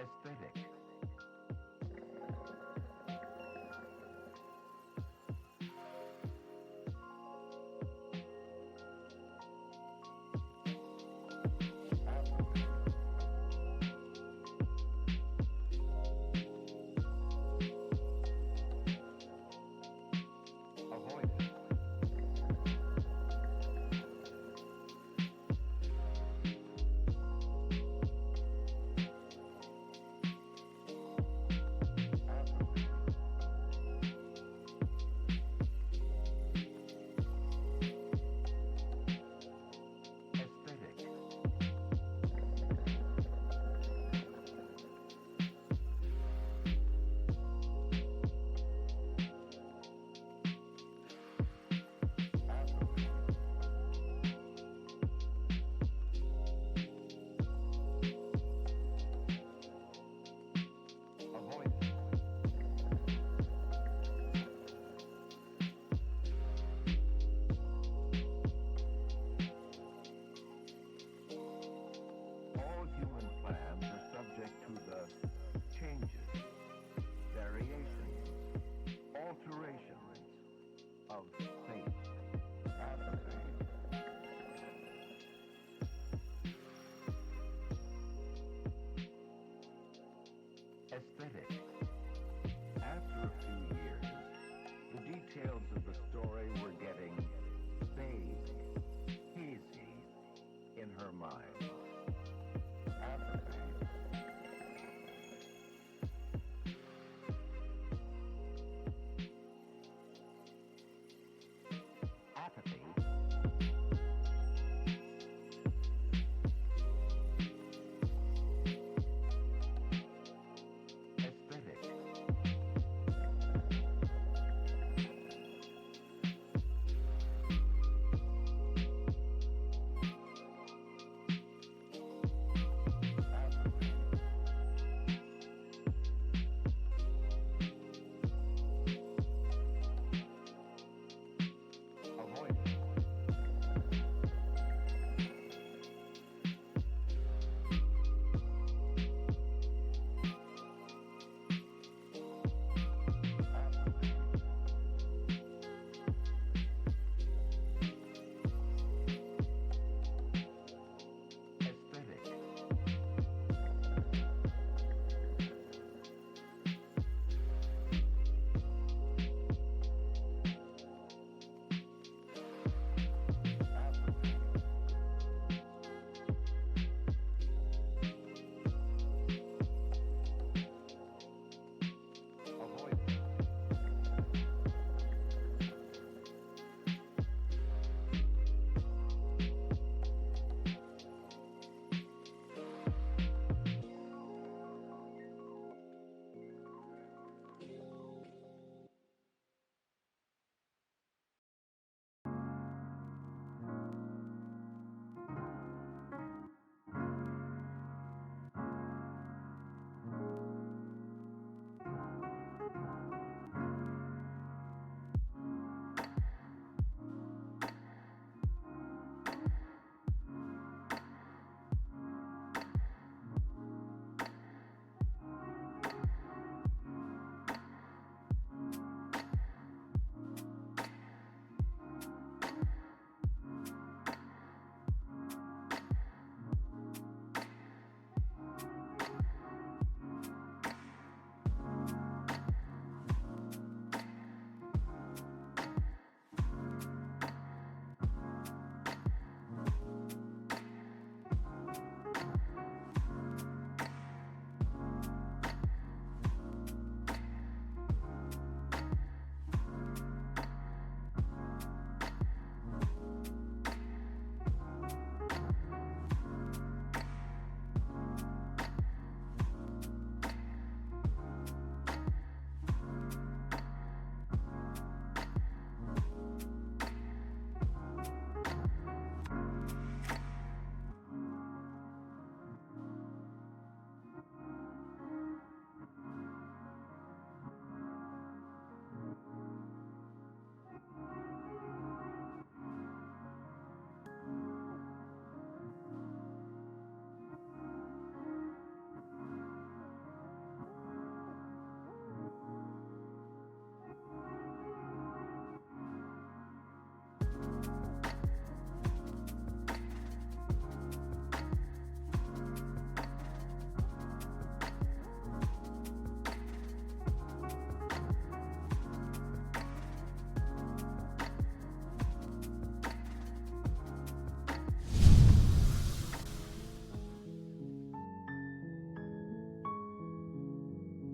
Aesthetic. Avoidance.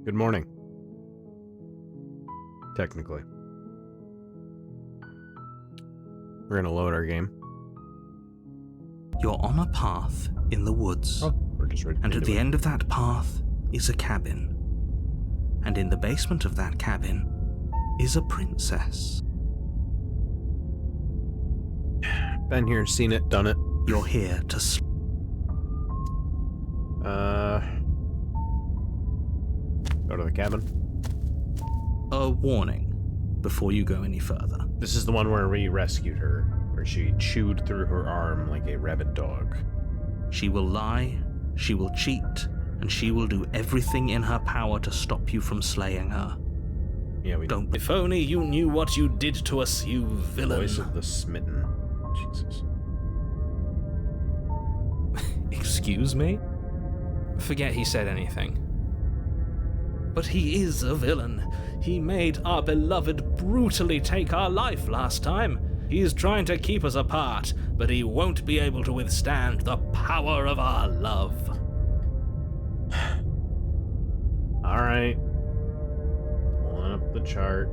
Good morning. Technically. We're gonna load our game. You're on a path in the woods, We're just ready. and at the end of that path is a cabin. And in the basement of that cabin is a princess. Been here, seen it, done it. You're here to Go to the cabin. A warning before you go any further. This is the one where we rescued her, where she chewed through her arm like a rabid dog. She will lie, she will cheat, and she will do everything in her power to stop you from slaying her. Yeah, we Don't. If only you knew what you did to us, you villain. Voice of the smitten. Jesus. Excuse me? Forget he said anything. But he is a villain. He made our beloved brutally take our life last time. He's trying to keep us apart, but he won't be able to withstand the power of our love. Alright. Pulling up the chart.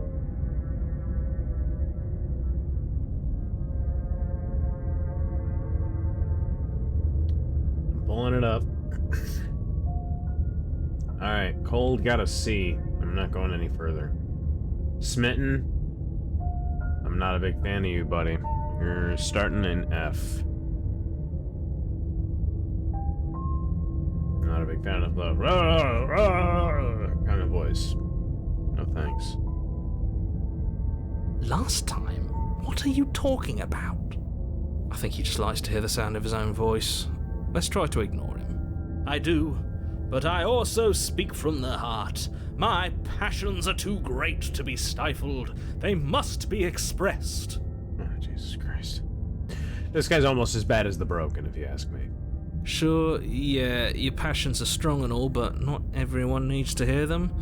I'm pulling it up. Alright, cold got a C. I'm not going any further. Smitten. I'm not a big fan of you, buddy. You're starting in F. Not a big fan of the rah, rah, kind of voice. No thanks. Last time? What are you talking about? I think he just likes to hear the sound of his own voice. Let's try to ignore him. I do, but I also speak from the heart. My passions are too great to be stifled. They must be expressed. Oh, Jesus Christ. This guy's almost as bad as the Broken, if you ask me. Sure, yeah, your passions are strong and all, but not everyone needs to hear them.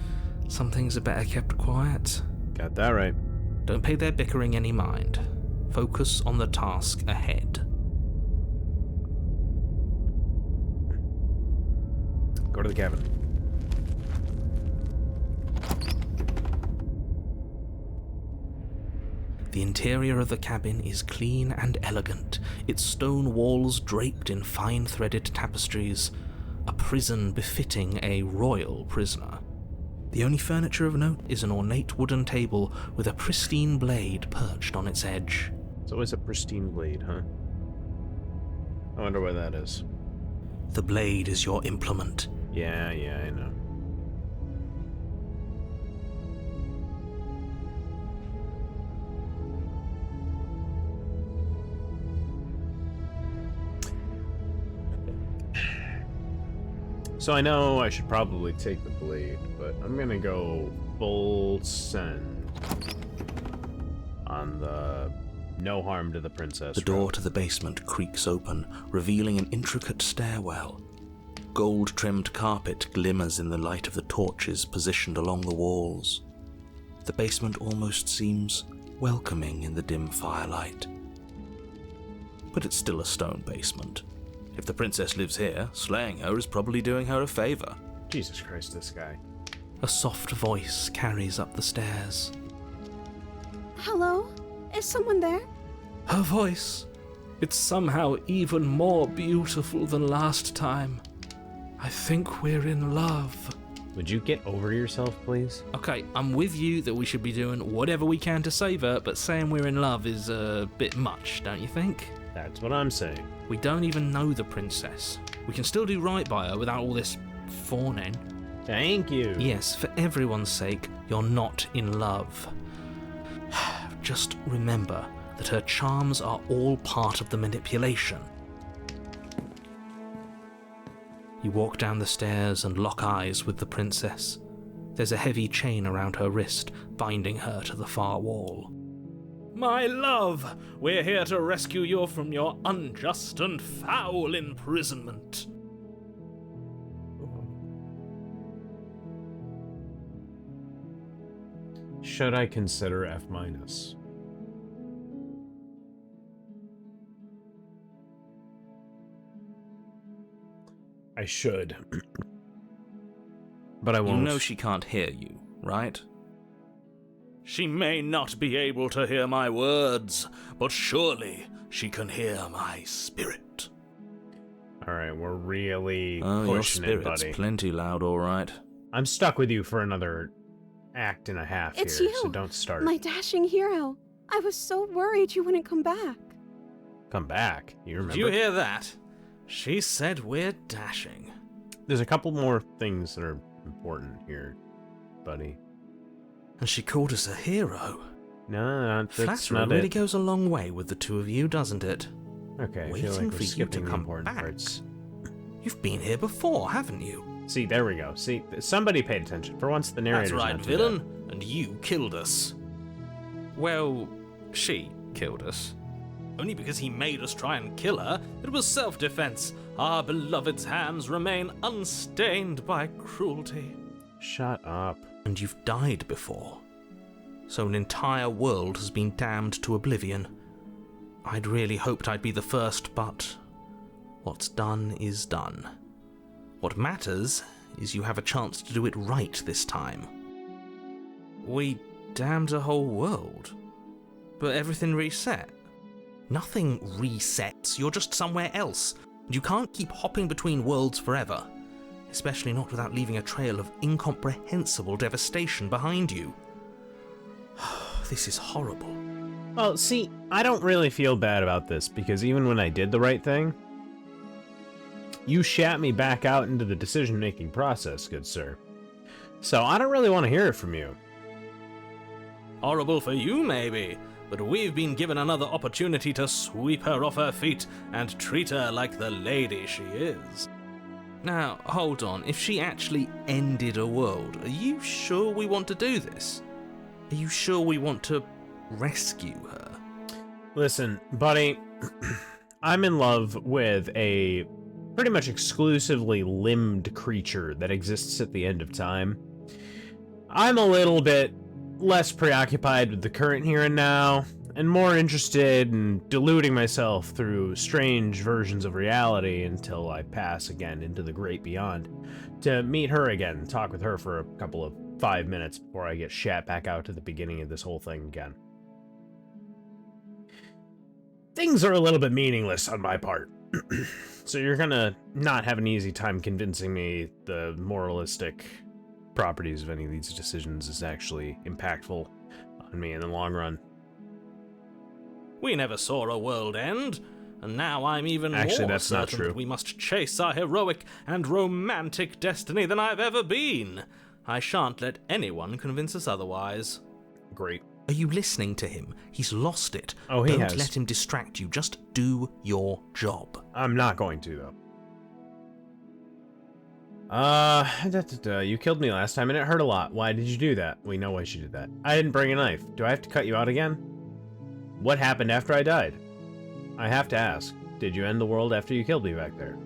Some things are better kept quiet. Got that right. Don't pay their bickering any mind. Focus on the task ahead. Go to the cabin. The interior of the cabin is clean and elegant, its stone walls draped in fine-threaded tapestries, a prison befitting a royal prisoner. The only furniture of note is an ornate wooden table with a pristine blade perched on its edge. It's always a pristine blade, huh? I wonder why that is. The blade is your implement. Yeah, I know. So I know I should probably take the blade, but I'm gonna go full send on the no harm to the princess. The door to the basement creaks open, revealing an intricate stairwell. Gold-trimmed carpet glimmers in the light of the torches positioned along the walls. The basement almost seems welcoming in the dim firelight. But it's still a stone basement. If the princess lives here, slaying her is probably doing her a favor. Jesus Christ, this guy. A soft voice carries up the stairs. Hello? Is someone there? Her voice. It's somehow even more beautiful than last time. I think we're in love. Would you get over yourself, please? Okay, I'm with you that we should be doing whatever we can to save her, but saying we're in love is a bit much, don't you think? That's what I'm saying. We don't even know the princess. We can still do right by her without all this fawning. Thank you. Yes, for everyone's sake, you're not in love. Just remember that her charms are all part of the manipulation. You walk down the stairs and lock eyes with the princess. There's a heavy chain around her wrist, binding her to the far wall. My love, we're here to rescue you from your unjust and foul imprisonment. Should I consider F-? I should. But I won't. You know she can't hear you, right? She may not be able to hear my words, but surely she can hear my spirit. Alright, we're really Oh, your pushing it, spirit's buddy. plenty loud, all right. I'm stuck with you for another act and a half It's here, you, so don't start. My dashing hero. I was so worried you wouldn't come back. Come back. You remember? Did you hear that? She said we're dashing. There's a couple more things that are important here, buddy. And she called us a hero. No, that's Flattery not really it. goes a long way with the two of you, doesn't it? Okay, I feel Waiting like for we're you skipping to the come important back. parts. You've been here before, haven't you? See, there we go. See, somebody paid attention. For once, the narrator's That's right, not too villain. bad. And you killed us. Well, she killed us. Only because he made us try and kill her. It was self-defense. Our beloved's hands remain unstained by cruelty. Shut up. And you've died before. So an entire world has been damned to oblivion. I'd really hoped I'd be the first, but what's done is done. What matters is you have a chance to do it right this time. We damned a whole world, but everything reset. Nothing resets, you're just somewhere else. You can't keep hopping between worlds forever, especially not without leaving a trail of incomprehensible devastation behind you. This is horrible. Well, see, I don't really feel bad about this, because even when I did the right thing, you shat me back out into the decision-making process, good sir. So I don't really want to hear it from you. Horrible for you, maybe, but we've been given another opportunity to sweep her off her feet and treat her like the lady she is. Now, hold on, if she actually ended a world, are you sure we want to do this? Are you sure we want to rescue her? Listen, buddy, I'm in love with a pretty much exclusively limbed creature that exists at the end of time. I'm a little bit less preoccupied with the current here and now, and more interested in deluding myself through strange versions of reality until I pass again into the great beyond, to meet her again and talk with her for a couple of 5 minutes before I get shat back out to the beginning of this whole thing again. Things are a little bit meaningless on my part. So you're gonna not have an easy time convincing me the moralistic properties of any of these decisions is actually impactful on me in the long run. We never saw a world end, and now I'm even Actually, more that's not certain true. that we must chase our heroic and romantic destiny than I've ever been. I shan't let anyone convince us otherwise. Great. Are you listening to him? He's lost it. Oh, he Don't has. let him distract you. Just do your job. I'm not going to, though. You killed me last time and it hurt a lot. Why did you do that? We know why she did that. I didn't bring a knife. Do I have to cut you out again? What happened after I died? I have to ask. Did you end the world after you killed me back there?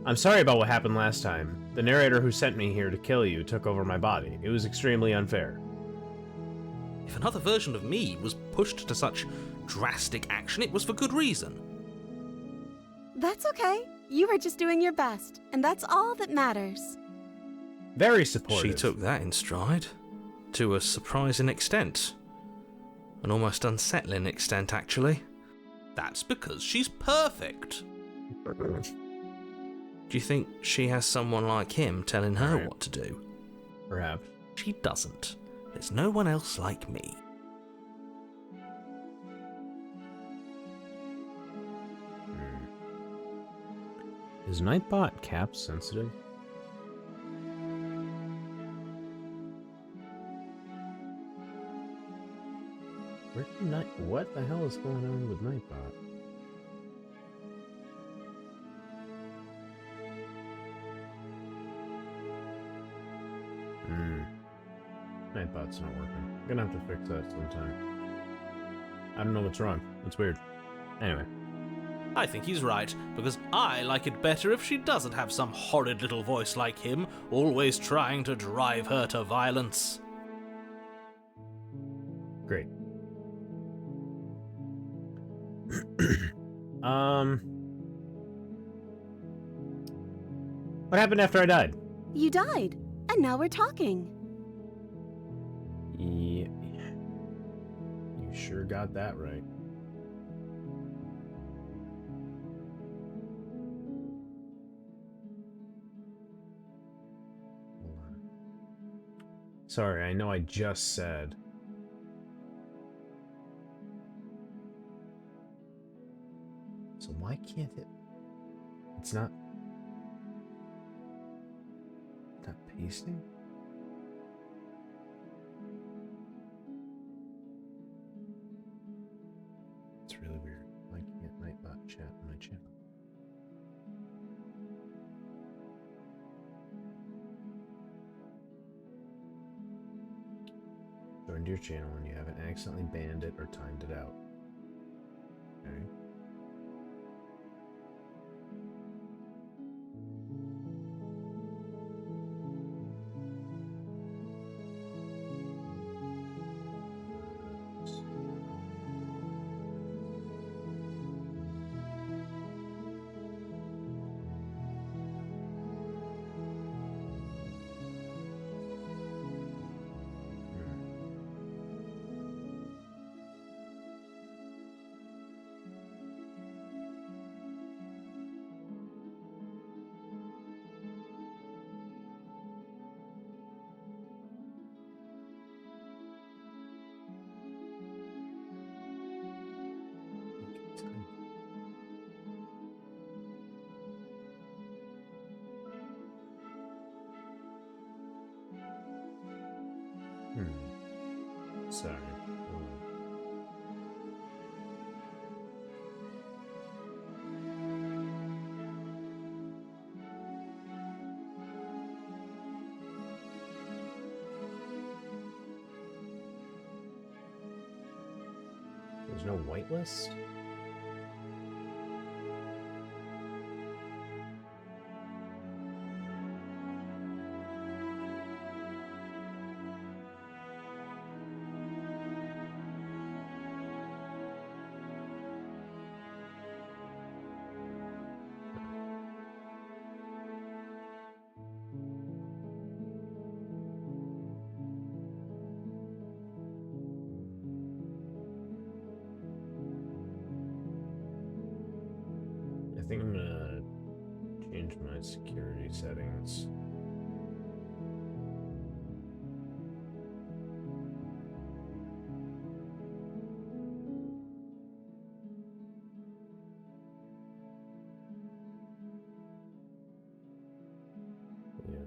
I'm sorry about what happened last time. The narrator who sent me here to kill you took over my body. It was extremely unfair. If another version of me was pushed to such drastic action, it was for good reason. That's okay. You were just doing your best, and that's all that matters. Very supportive. She took that in stride. To a surprising extent. An almost unsettling extent, actually. That's because she's perfect. Do you think she has someone like him telling her Right. what to do? Perhaps. She doesn't. There's no one else like me. Is Nightbot cap sensitive? What the hell is going on with Nightbot? Nightbot's not working. I'm gonna have to fix that sometime. I don't know what's wrong. It's weird. Anyway. I think he's right, because I like it better if she doesn't have some horrid little voice like him, always trying to drive her to violence. Great. What happened after I died? You died, and now we're talking. Yeah. You sure got that right. Hold on. Sorry, I know I just said. So why can't it? It's not pasting? It's really weird. Why can't Nightbot chat on my channel? Joined your channel and you haven't accidentally banned it or timed it out. Okay. Sorry. There's no whitelist? I think I'm gonna change my security settings. Yeah.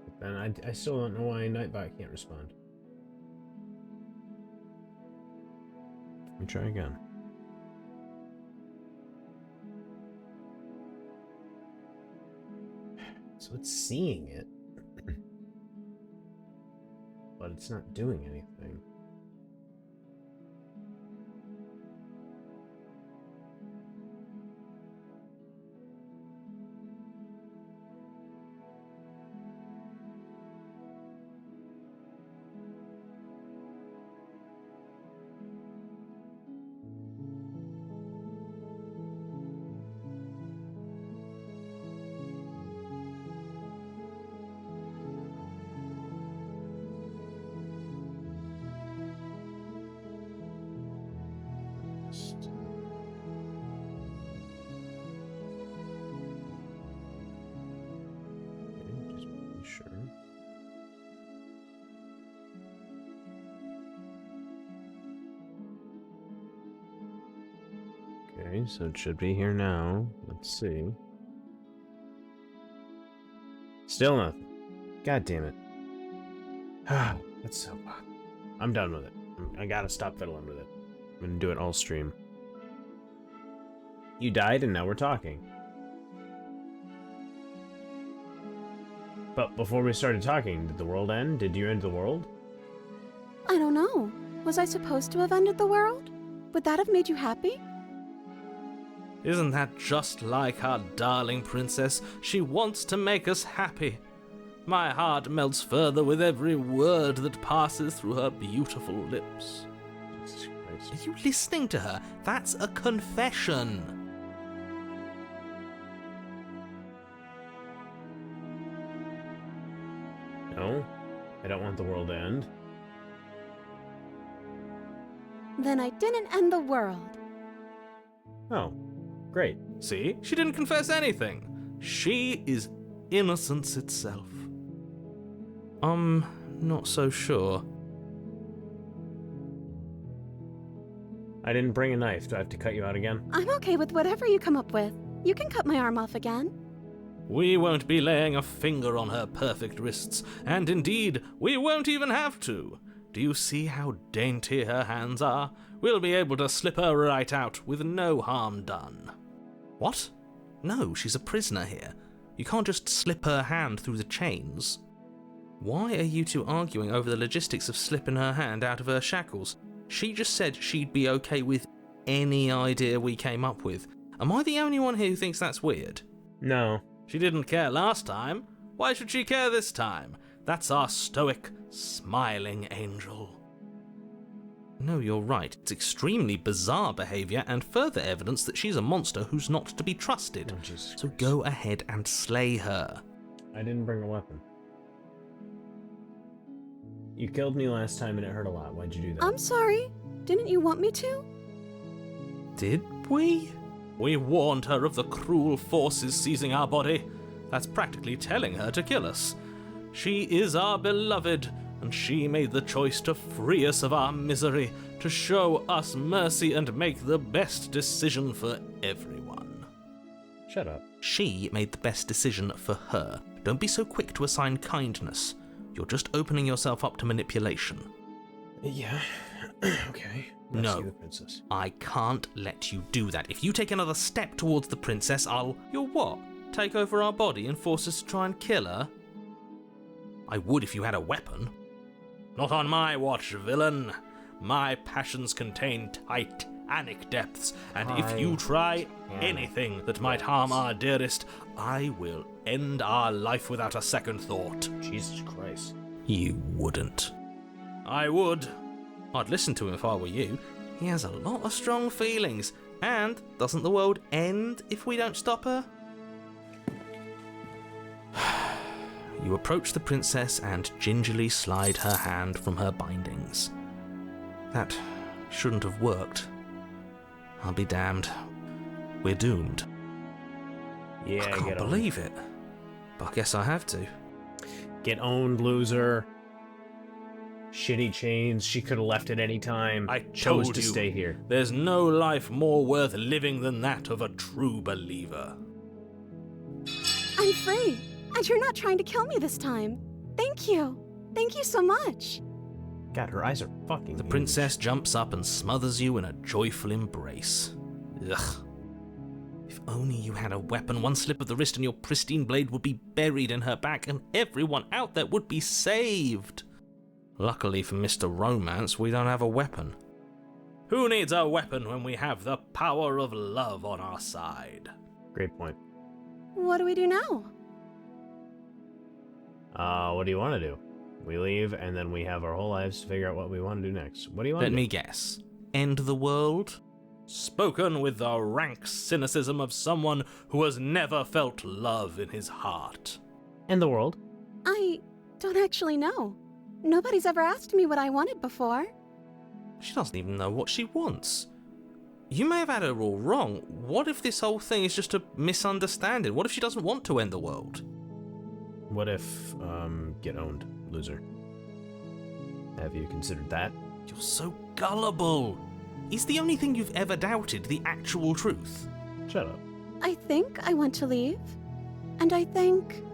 But then I still don't know why Nightbot can't respond. Let me try again. So it's seeing it, but it's not doing anything. Just be sure. Okay, so it should be here now. Let's see. Still nothing. God damn it. That's so bad. I'm done with it. I gotta stop fiddling with it. I'm gonna do it all stream. You died and now we're talking. But before we started talking, did the world end? Did you end the world? I don't know. Was I supposed to have ended the world? Would that have made you happy? Isn't that just like our darling princess? She wants to make us happy. My heart melts further with every word that passes through her beautiful lips. Jesus Christ. Are you listening to her? That's a confession. No, I don't want the world to end. Then I didn't end the world. Oh, great. See? She didn't confess anything. She is innocence itself. I'm not so sure. I didn't bring a knife. Do I have to cut you out again? I'm okay with whatever you come up with. You can cut my arm off again. We won't be laying a finger on her perfect wrists, and indeed, we won't even have to. Do you see how dainty her hands are? We'll be able to slip her right out with no harm done. What? No, she's a prisoner here. You can't just slip her hand through the chains. Why are you two arguing over the logistics of slipping her hand out of her shackles? She just said she'd be okay with any idea we came up with. Am I the only one here who thinks that's weird? No. She didn't care last time. Why should she care this time? That's our stoic, smiling angel. No, you're right. It's extremely bizarre behavior and further evidence that she's a monster who's not to be trusted. Oh, Jesus So Christ. go ahead and slay her. I didn't bring a weapon. You killed me last time and it hurt a lot. Why'd you do that? I'm sorry. Didn't you want me to? Did we? We warned her of the cruel forces seizing our body. That's practically telling her to kill us. She is our beloved, and she made the choice to free us of our misery, to show us mercy and make the best decision for everyone. Shut up. She made the best decision for her. Don't be so quick to assign kindness. You're just opening yourself up to manipulation. Yeah. Okay. No. Rescue the princess. I can't let you do that. If you take another step towards the princess, You'll what? Take over our body and force us to try and kill her? I would if you had a weapon. Not on my watch, villain. My passions contain titanic depths, and if you try anything that might harm our dearest, I will end our life without a second thought. Jesus Christ. You wouldn't. I would. I'd listen to him if I were you. He has a lot of strong feelings. And doesn't the world end if we don't stop her? You approach the princess and gingerly slide her hand from her bindings. That shouldn't have worked. I'll be damned. We're doomed. Yeah, I can't get believe it. But I guess I have to. Get owned, loser. Shitty chains. She could have left at any time. I chose told to you. stay here. There's no life more worth living than that of a true believer. I'm free. And you're not trying to kill me this time. Thank you. Thank you so much. God, her eyes are fucking The huge. princess jumps up and smothers you in a joyful embrace. Ugh. If only you had a weapon, one slip of the wrist and your pristine blade would be buried in her back and everyone out there would be saved. Luckily for Mr. Romance, we don't have a weapon. Who needs a weapon when we have the power of love on our side? Great point. What do we do now? What do you want to do? We leave, and then we have our whole lives to figure out what we want to do next. What do you want Let to do? me guess. End the world? Spoken with the rank cynicism of someone who has never felt love in his heart. End the world. I don't actually know. Nobody's ever asked me what I wanted before. She doesn't even know what she wants. You may have had her all wrong. What if this whole thing is just a misunderstanding? What if she doesn't want to end the world? What if, get owned, loser? Have you considered that? You're so gullible. Is the only thing you've ever doubted the actual truth? Shut up. I think I want to leave. And I think...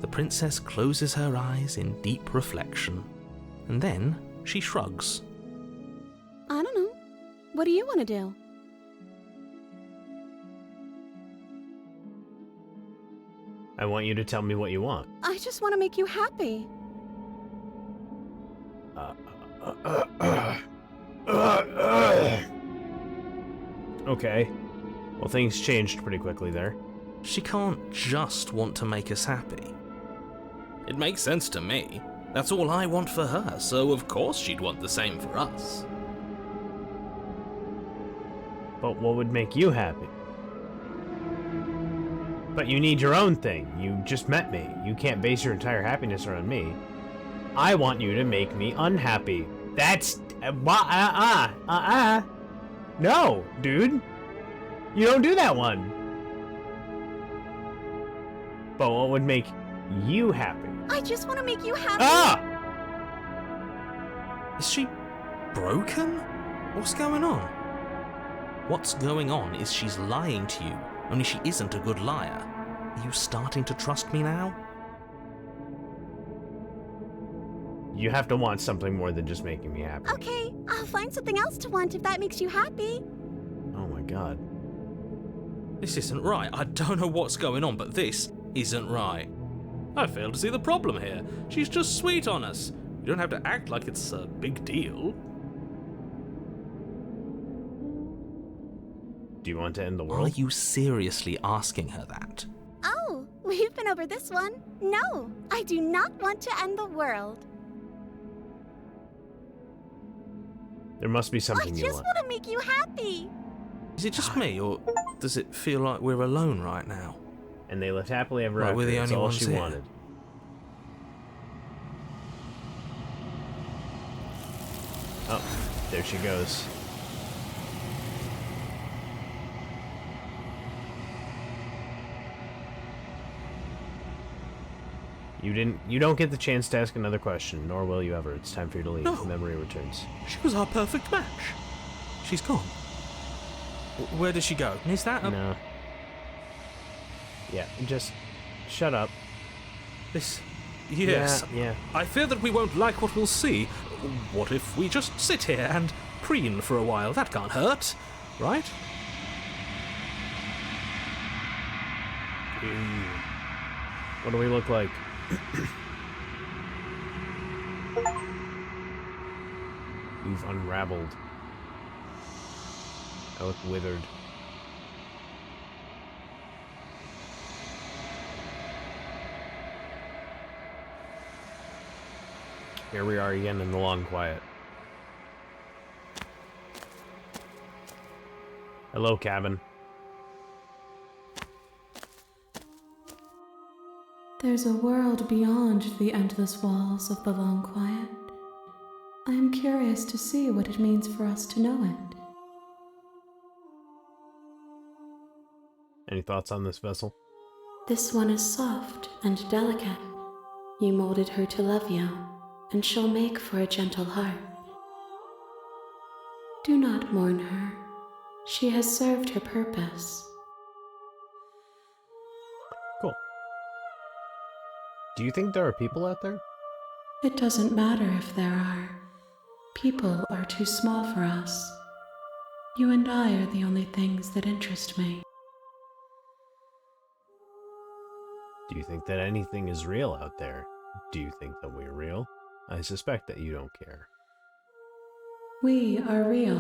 The princess closes her eyes in deep reflection, and then she shrugs. I don't know. What do you want to do? I want you to tell me what you want. I just want to make you happy. Okay. Well, things changed pretty quickly there. She can't just want to make us happy. It makes sense to me. That's all I want for her, so of course she'd want the same for us. But what would make you happy? But you need your own thing. You just met me. You can't base your entire happiness around me. I want you to make me unhappy. That's... No, dude. You don't do that one. But what would make you happy? I just want to make you happy. Ah! Is she broken? What's going on? What's going on is she's lying to you, only she isn't a good liar. Are you starting to trust me now? You have to want something more than just making me happy. Okay, I'll find something else to want if that makes you happy. Oh my god. This isn't right. I don't know what's going on, but this isn't right. I fail to see the problem here. She's just sweet on us. You don't have to act like it's a big deal. Do you want to end the Are world? you seriously asking her that? Oh, we've been over this one. No, I do not want to end the world. There must be I something you just want. want to make you happy. Is it just me, or does it feel like we're alone right now? And they lived happily ever Right, after. we're the That's only all ones she here. wanted. Oh, there she goes. You don't get the chance to ask another question, nor will you ever. It's time for you to leave. No. Memory returns. She was our perfect match. She's gone. Where does she go? Is that a... No. Yeah, just shut up. This... Yes. Yeah. I fear that we won't like what we'll see. What if we just sit here and preen for a while? That can't hurt, right? What do we look like? You've unraveled. I look withered. Here we are again in the long quiet. Hello, cabin. There's a world beyond the endless walls of the long quiet. I am curious to see what it means for us to know it. Any thoughts on this vessel? This one is soft and delicate. You molded her to love you, and she'll make for a gentle heart. Do not mourn her. She has served her purpose. Cool. Do you think there are people out there? It doesn't matter if there are. People are too small for us. You and I are the only things that interest me. Do you think that anything is real out there? Do you think that we're real? I suspect that you don't care. We are real.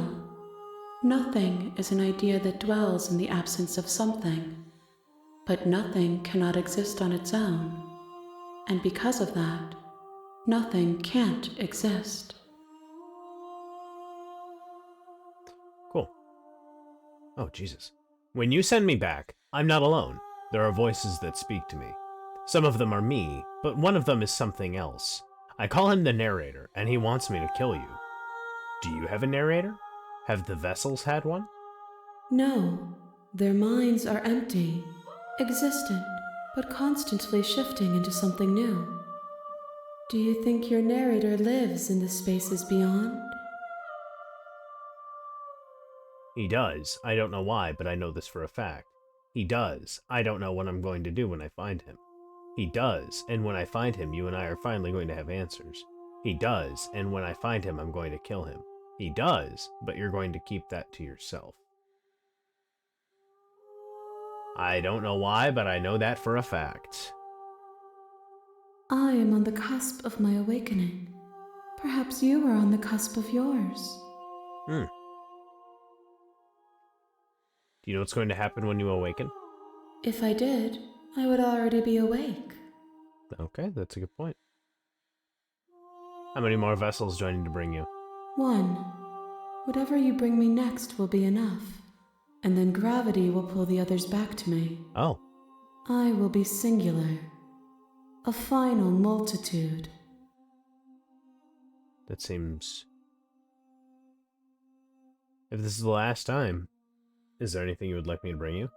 Nothing is an idea that dwells in the absence of something, but nothing cannot exist on its own, and because of that, nothing can't exist. Cool. Oh, Jesus. When you send me back, I'm not alone. There are voices that speak to me. Some of them are me, but one of them is something else. I call him the narrator, and he wants me to kill you. Do you have a narrator? Have the vessels had one? No, their minds are empty, existent, but constantly shifting into something new. Do you think your narrator lives in the spaces beyond? He does. I don't know why, but I know this for a fact. He does. I don't know what I'm going to do when I find him. He does, and when I find him, you and I are finally going to have answers. He does, and when I find him, I'm going to kill him. He does, but you're going to keep that to yourself. I don't know why, but I know that for a fact. I am on the cusp of my awakening. Perhaps you are on the cusp of yours. Do you know what's going to happen when you awaken? If I did, I would already be awake. Okay, that's a good point. How many more vessels do I need to bring you? One. Whatever you bring me next will be enough, and then gravity will pull the others back to me. Oh, I will be singular. A final multitude. That seems... If this is the last time, is there anything you would like me to bring you?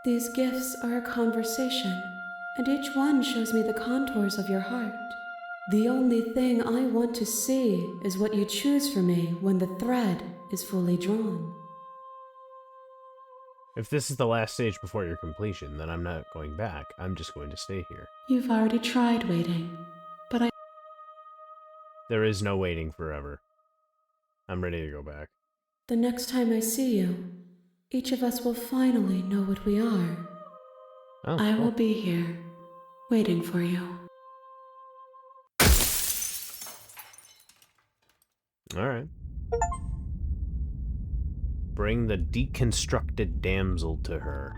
These gifts are a conversation, and each one shows me the contours of your heart. The only thing I want to see is what you choose for me when the thread is fully drawn. If this is the last stage before your completion, then I'm not going back. I'm just going to stay here. You've already tried waiting, but There is no waiting forever. I'm ready to go back. the next time I see you, each of us will finally know what we are. Oh, I cool. will be here, waiting for you. Alright. Bring the deconstructed damsel to her.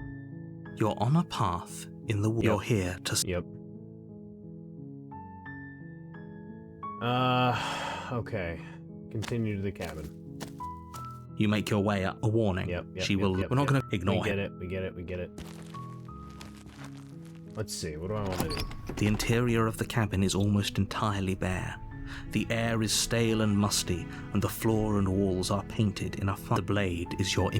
You're on a path in the woods. You're here to... Yep. Okay. Continue to the cabin. You make your way up. A warning. Yep. She will... We're not going to ignore We get him. it. We get it. Let's see. What do I want to do? The interior of the cabin is almost entirely bare. The air is stale and musty, and the floor and walls are painted in a The blade is your...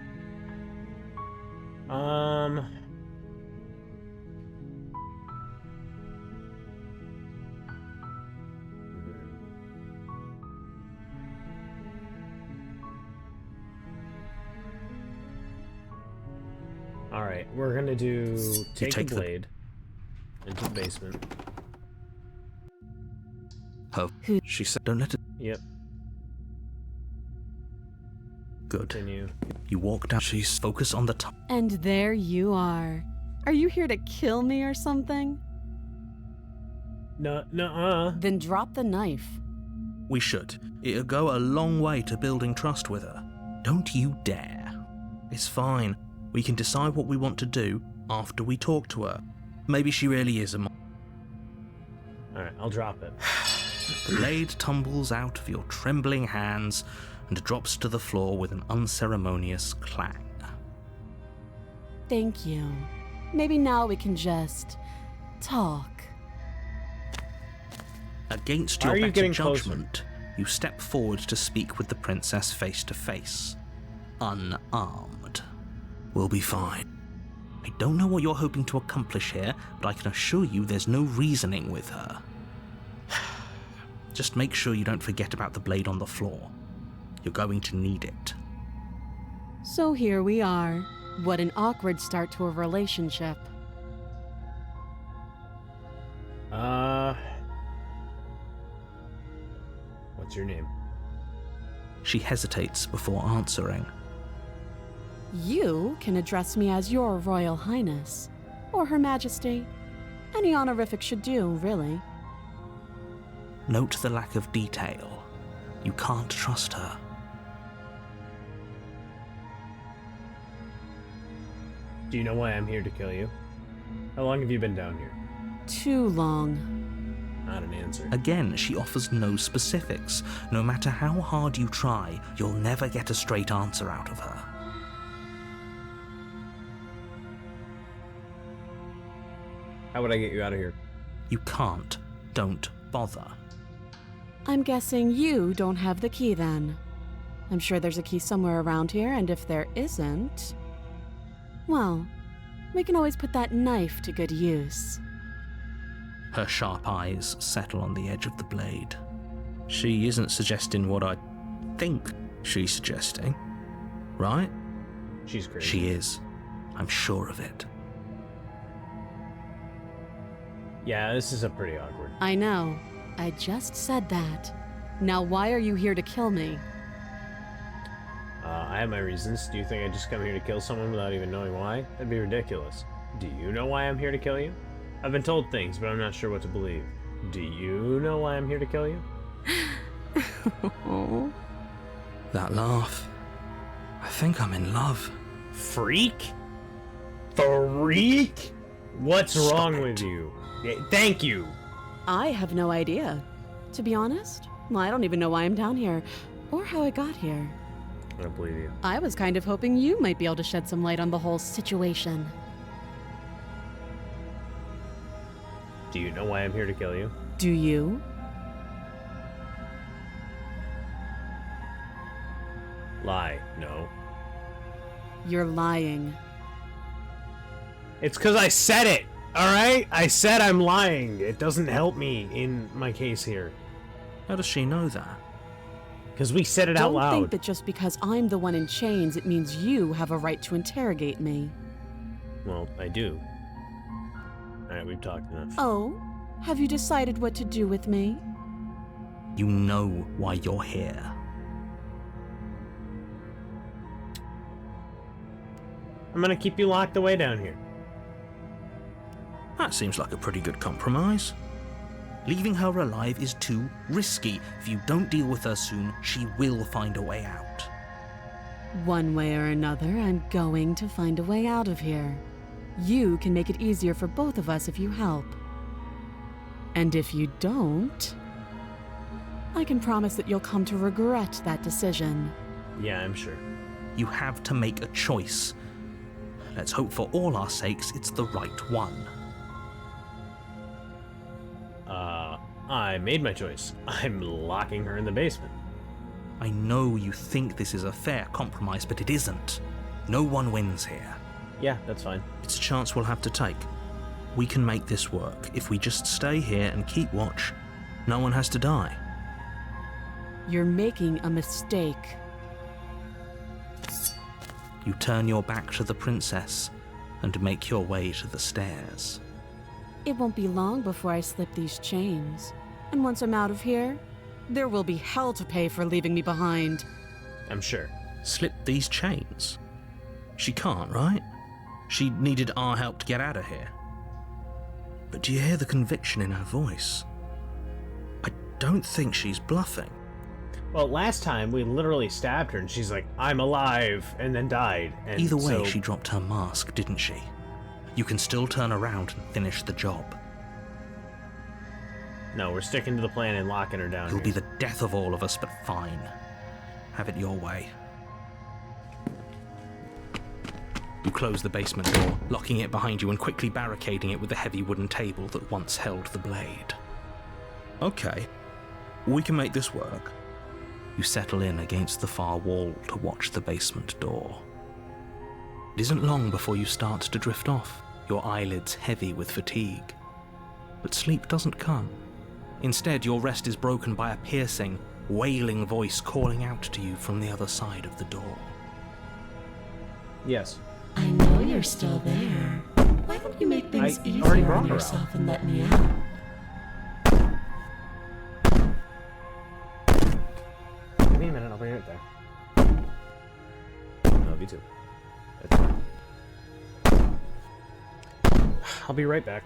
Alright, we're gonna do... Take take the the- blade into the basement. She said, don't let it... Yep, Good. continue. You walk down. She's focused on the top. And there you are. Are you here to kill me or something? Nuh-uh. Then drop the knife. We should. It'll go a long way to building trust with her. Don't you dare. It's fine. We can decide what we want to do after we talk to her. Maybe she really is a Alright, I'll drop it. The blade tumbles out of your trembling hands and drops to the floor with an unceremonious clang. Thank you. Maybe now we can just... talk. Against Why your are you better getting closer? judgment, you step forward to speak with the princess face to face. Unarmed. We'll be fine. I don't know what you're hoping to accomplish here, but I can assure you there's no reasoning with her. Just make sure you don't forget about the blade on the floor. You're going to need it. So here we are. What an awkward start to a relationship. What's your name? She hesitates before answering. You can address me as your Royal Highness, or Her Majesty. Any honorific should do, really. Note the lack of detail. You can't trust her. Do you know why I'm here to kill you? How long have you been down here? Too long. Not an answer. Again, she offers no specifics. No matter how hard you try, you'll never get a straight answer out of her. How would I get you out of here? You can't. Don't bother. I'm guessing you don't have the key then. I'm sure there's a key somewhere around here, and if there isn't... well, we can always put that knife to good use. Her sharp eyes settle on the edge of the blade. She isn't suggesting what I think she's suggesting, right? She's crazy. She is. I'm sure of it. Yeah, this is a pretty awkward. I know. I just said that. Now why are you here to kill me? I have my reasons. Do you think I just come here to kill someone without even knowing why? That'd be ridiculous. Do you know why I'm here to kill you? I've been told things, but I'm not sure what to believe. Do you know why I'm here to kill you? That laugh. I think I'm in love. Freak? Freak? What's Stop wrong it. with you? Thank you. I have no idea. To be honest, I don't even know why I'm down here, or how I got here. I don't believe you. I was kind of hoping you might be able to shed some light on the whole situation. Do you know why I'm here to kill you? Do you? Lie. No. You're lying. It's because I said it! Alright? I said I'm lying. It doesn't help me in my case here. How does she know that? Because we said it out Don't loud. think that just because I'm the one in chains, it means you have a right to interrogate me. Well, I do. Alright, we've talked enough. Oh? Have you decided what to do with me? You know why you're here. I'm gonna keep you locked away down here. That seems like a pretty good compromise. Leaving her alive is too risky. If you don't deal with her soon, she will find a way out. One way or another, I'm going to find a way out of here. You can make it easier for both of us if you help. And if you don't, I can promise that you'll come to regret that decision. Yeah, I'm sure. You have to make a choice. Let's hope for all our sakes it's the right one. I made my choice. I'm locking her in the basement. I know you think this is a fair compromise, but it isn't. No one wins here. Yeah, that's fine. It's a chance we'll have to take. We can make this work. If we just stay here and keep watch, no one has to die. You're making a mistake. You turn your back to the princess and make your way to the stairs. It won't be long before I slip these chains. And once I'm out of here, there will be hell to pay for leaving me behind. I'm sure. Slip these chains? She can't, right? She needed our help to get out of here. But do you hear the conviction in her voice? I don't think she's bluffing. Well, last time we literally stabbed her and she's like, I'm alive, and then died. And Either way, so... she dropped her mask, didn't she? You can still turn around and finish the job. No, we're sticking to the plan and locking her down It'll here. be the death of all of us, but fine. Have it your way. You close the basement door, locking it behind you and quickly barricading it with the heavy wooden table that once held the blade. Okay, we can make this work. You settle in against the far wall to watch the basement door. It isn't long before you start to drift off, your eyelids heavy with fatigue. But sleep doesn't come. Instead, your rest is broken by a piercing, wailing voice calling out to you from the other side of the door. Yes. I know you're still there. Why don't you make things I already easier brought on her yourself and let me out? Give me a minute, I'll be right there. Love you too. That's fine. I'll be right back.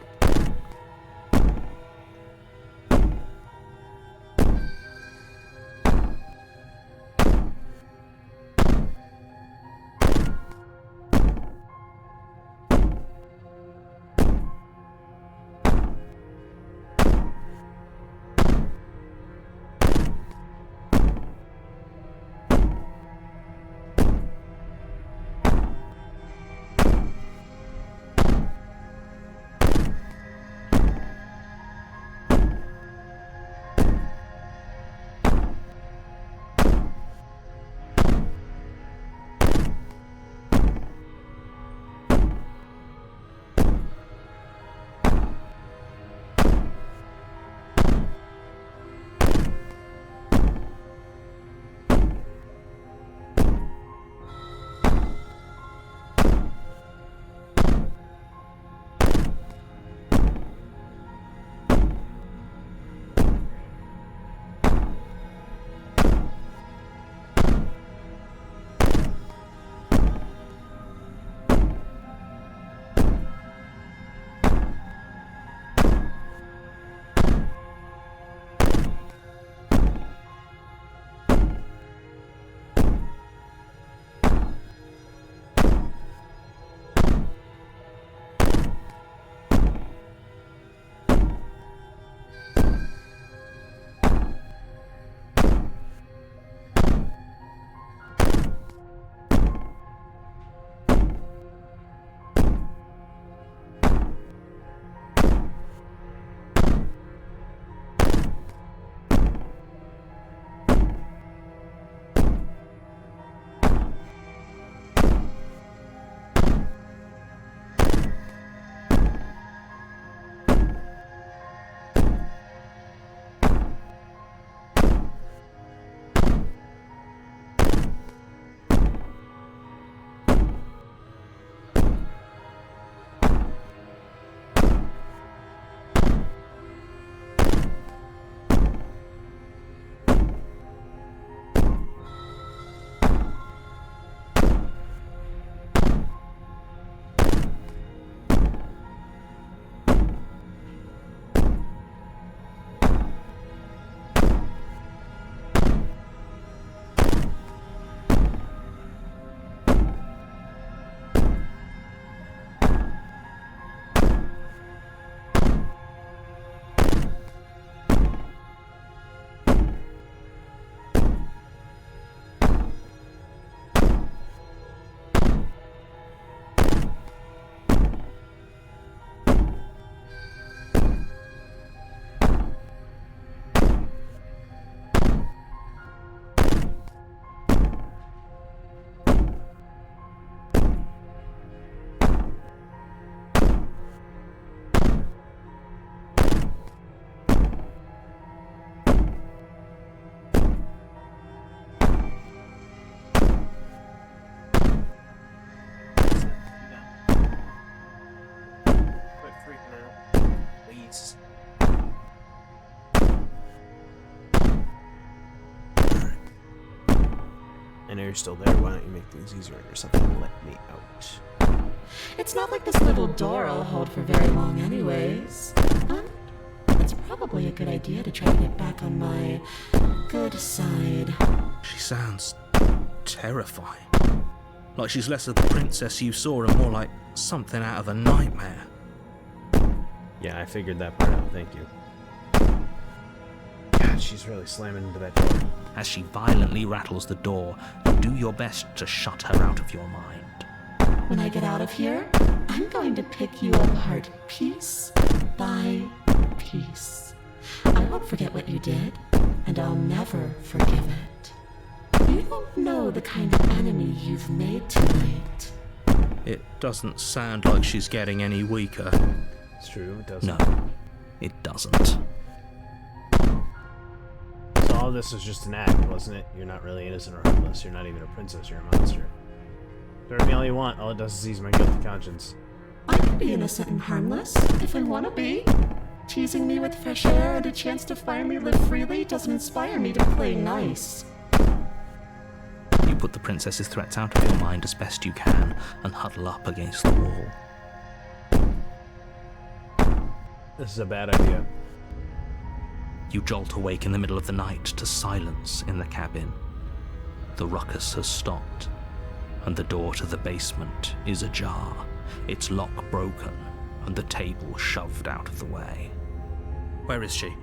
I know you're still there. Why don't you make things easier on yourself and let me out? It's not like this little door will hold for very long anyways. It's probably a good idea to try to get back on my good side. She sounds terrifying. Like she's less of the princess you saw and more like something out of a nightmare. Yeah, I figured that part out, thank you. God, she's really slamming into that door. As she violently rattles the door, you do your best to shut her out of your mind. When I get out of here, I'm going to pick you apart piece by piece. I won't forget what you did, and I'll never forgive it. You don't know the kind of enemy you've made tonight. It doesn't sound like she's getting any weaker. It's true, it doesn't. No, it doesn't. So all this was just an act, wasn't it? You're not really innocent or harmless. You're not even a princess, you're a monster. Serve me all you want, all it does is ease my guilty conscience. I can be innocent and harmless, if I want to be. Teasing me with fresh air and a chance to finally live freely doesn't inspire me to play nice. You put the princess's threats out of your mind as best you can and huddle up against the wall. This is a bad idea. You jolt awake in the middle of the night to silence in the cabin. The ruckus has stopped, and the door to the basement is ajar, its lock broken, and the table shoved out of the way. Where is she?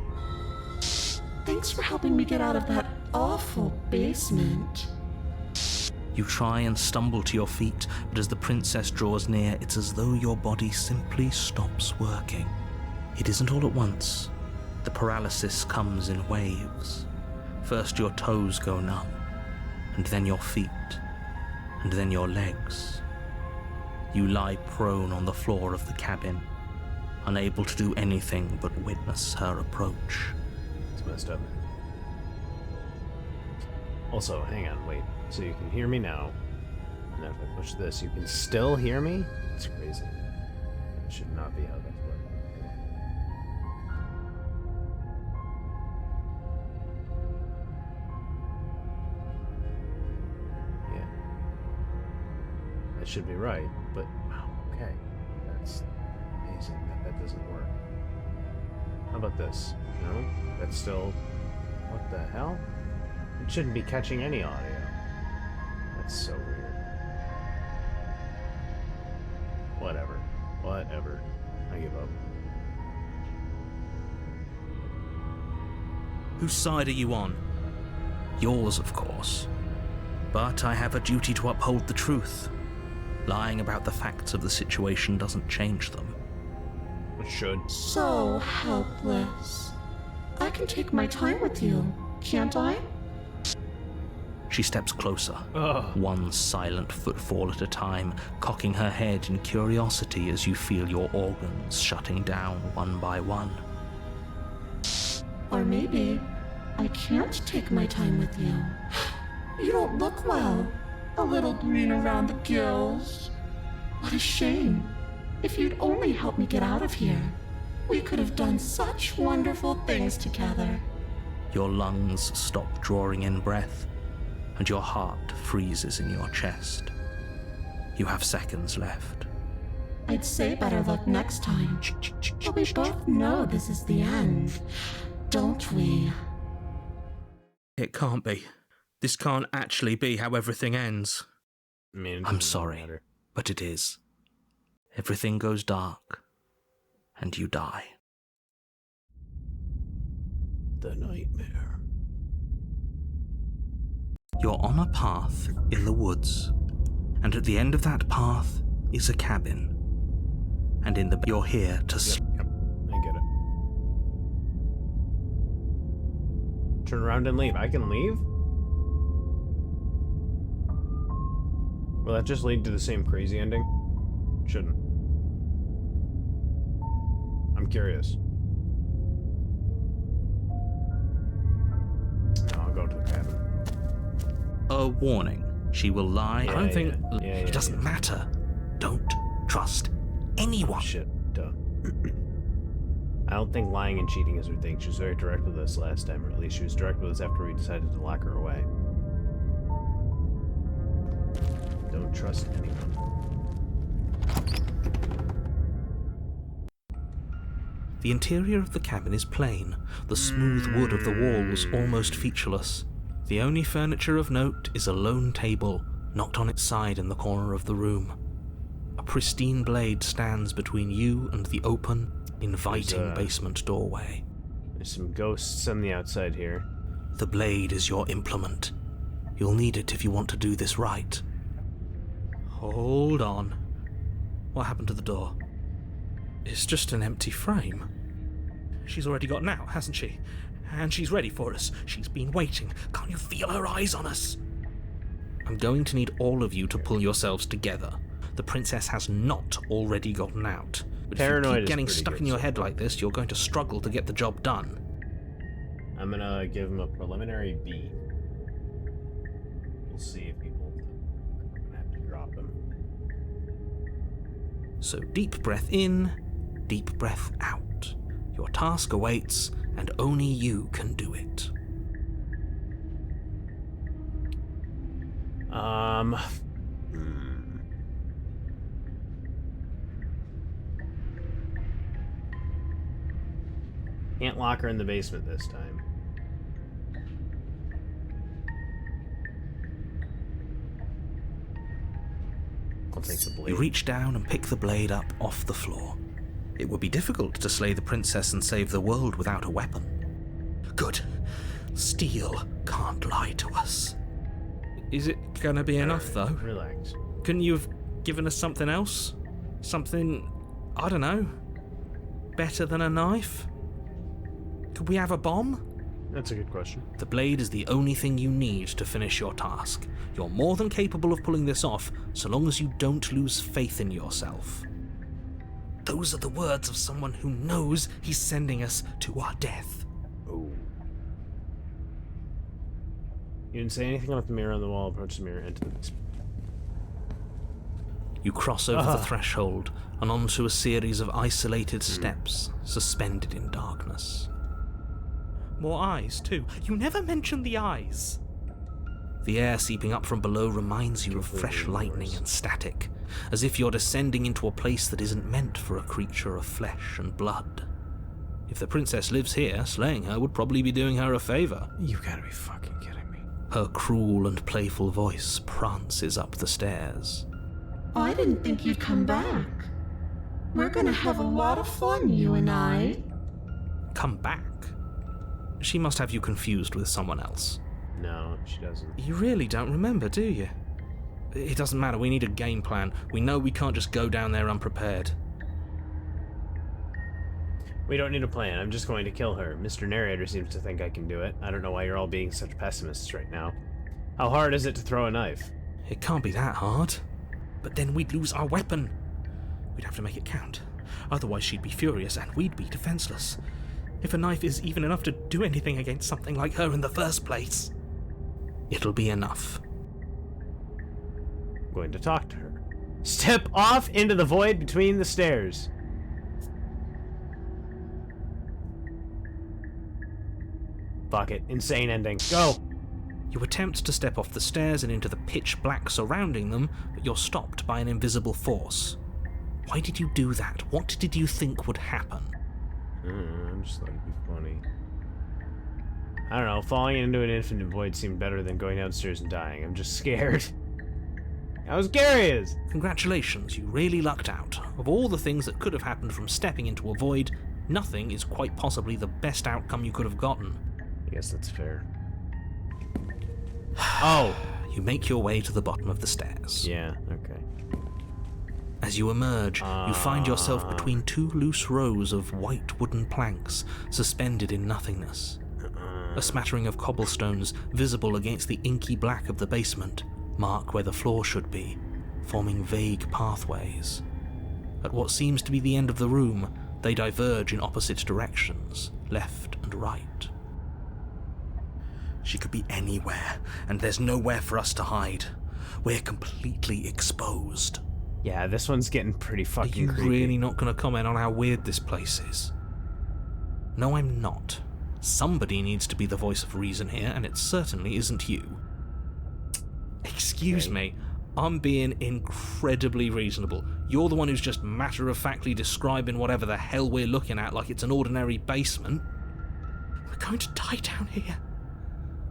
Thanks for helping me get out of that awful basement. You try and stumble to your feet, but as the princess draws near, it's as though your body simply stops working. It isn't all at once. The paralysis comes in waves. First your toes go numb, and then your feet, and then your legs. You lie prone on the floor of the cabin, unable to do anything but witness her approach. It's messed up. Also, hang on, wait. So you can hear me now. Now if I push this, you can still hear me? It's crazy. That should not be how that's working. Yeah. That should be right, but wow, okay. That's amazing that doesn't work. How about this? No? That's still... What the hell? It shouldn't be catching any audio. That's so weird. Whatever. Whatever. I give up. Whose side are you on? Yours, of course. But I have a duty to uphold the truth. Lying about the facts of the situation doesn't change them. It should. So helpless. I can take my time with you, can't I? She steps closer, Ugh. one silent footfall at a time, cocking her head in curiosity as you feel your organs shutting down one by one. Or maybe I can't take my time with you. You don't look well. A little green around the gills. What a shame. If you'd only helped me get out of here, we could have done such wonderful things together. Your lungs stop drawing in breath, and your heart freezes in your chest. You have seconds left. I'd say better luck next time. But we both know this is the end, don't we? It can't be. This can't actually be how everything ends. I mean, it I'm doesn't sorry, matter. but it is. Everything goes dark, and you die. The nightmare. You're on a path in the woods, and at the end of that path is a cabin. And in the you're here to Yep, I get it. Turn around and leave. I can leave? Will that just lead to the same crazy ending? Shouldn't. I'm curious. No, I'll go to the cabin. a warning. She will lie. I don't think it doesn't yeah. matter. Don't trust anyone. Shit, duh. I don't think lying and cheating is her thing. She was very direct with us last time, or at least she was direct with us after we decided to lock her away. Don't trust anyone. The interior of the cabin is plain, the smooth wood of the walls almost featureless. The only furniture of note is a lone table, knocked on its side in the corner of the room. A pristine blade stands between you and the open, inviting basement doorway. There's some ghosts on the outside here. The blade is your implement. You'll need it if you want to do this right. Hold on. What happened to the door? It's just an empty frame. She's already gotten out, hasn't she? And she's ready for us. She's been waiting. Can't you feel her eyes on us? I'm going to need all of you to pull yourselves together. The princess has not already gotten out. But Paranoid if you is keep getting pretty stuck good in your so head far. like this, you're going to struggle to get the job done. I'm gonna give him a preliminary B. We'll see if he holds it. I'm gonna have to drop him. So deep breath in, deep breath out. Your task awaits, and only you can do it. Can't lock her in the basement this time. I'll take the blade. You reach down and pick the blade up off the floor. It would be difficult to slay the princess and save the world without a weapon. Good. Steel can't lie to us. Is it gonna be enough, though? Relax. Couldn't you have given us something else? Something, I don't know, better than a knife? Could we have a bomb? That's a good question. The blade is the only thing you need to finish your task. You're more than capable of pulling this off, so long as you don't lose faith in yourself. Those are the words of someone who knows he's sending us to our death. Oh. You didn't say anything about the mirror on the wall. Approach the mirror, enter the basement. You cross over the threshold and onto a series of isolated steps, suspended in darkness. More eyes, too. You never mentioned the eyes. The air seeping up from below reminds you of fresh lightning and static, as if you're descending into a place that isn't meant for a creature of flesh and blood. If the princess lives here, slaying her would probably be doing her a favor. You gotta be fucking kidding me. Her cruel and playful voice prances up the stairs. I didn't think you'd come back. We're gonna have a lot of fun, you and I. Come back? She must have you confused with someone else. No, she doesn't. You really don't remember, do you? It doesn't matter, we need a game plan. We know we can't just go down there unprepared. We don't need a plan. I'm just going to kill her. Mr. Narrator seems to think I can do it. I don't know why you're all being such pessimists right now. How hard is it to throw a knife? It can't be that hard. But then we'd lose our weapon. We'd have to make it count. Otherwise she'd be furious and we'd be defenseless. If a knife is even enough to do anything against something like her in the first place, it'll be enough. I'm going to talk to her. Step off into the void between the stairs. Fuck it. Insane ending. Go! You attempt to step off the stairs and into the pitch black surrounding them, but you're stopped by an invisible force. Why did you do that? What did you think would happen? I just thought it'd be funny. I don't know, falling into an infinite void seemed better than going downstairs and dying. I'm just scared. How scary is? Congratulations, you really lucked out. Of all the things that could have happened from stepping into a void, nothing is quite possibly the best outcome you could have gotten. I guess that's fair. Oh! You make your way to the bottom of the stairs. Yeah, okay. As you emerge, you find yourself between two loose rows of white wooden planks suspended in nothingness. A smattering of cobblestones, visible against the inky black of the basement, mark where the floor should be, forming vague pathways. At what seems to be the end of the room, they diverge in opposite directions, left and right. She could be anywhere, and there's nowhere for us to hide. We're completely exposed. Yeah, this one's getting pretty Are fucking you creepy. really not going to comment on how weird this place is? No, I'm not. Somebody needs to be the voice of reason here, and it certainly isn't you. Excuse me, I'm being incredibly reasonable. You're the one who's just matter-of-factly describing whatever the hell we're looking at like it's an ordinary basement. We're going to die down here.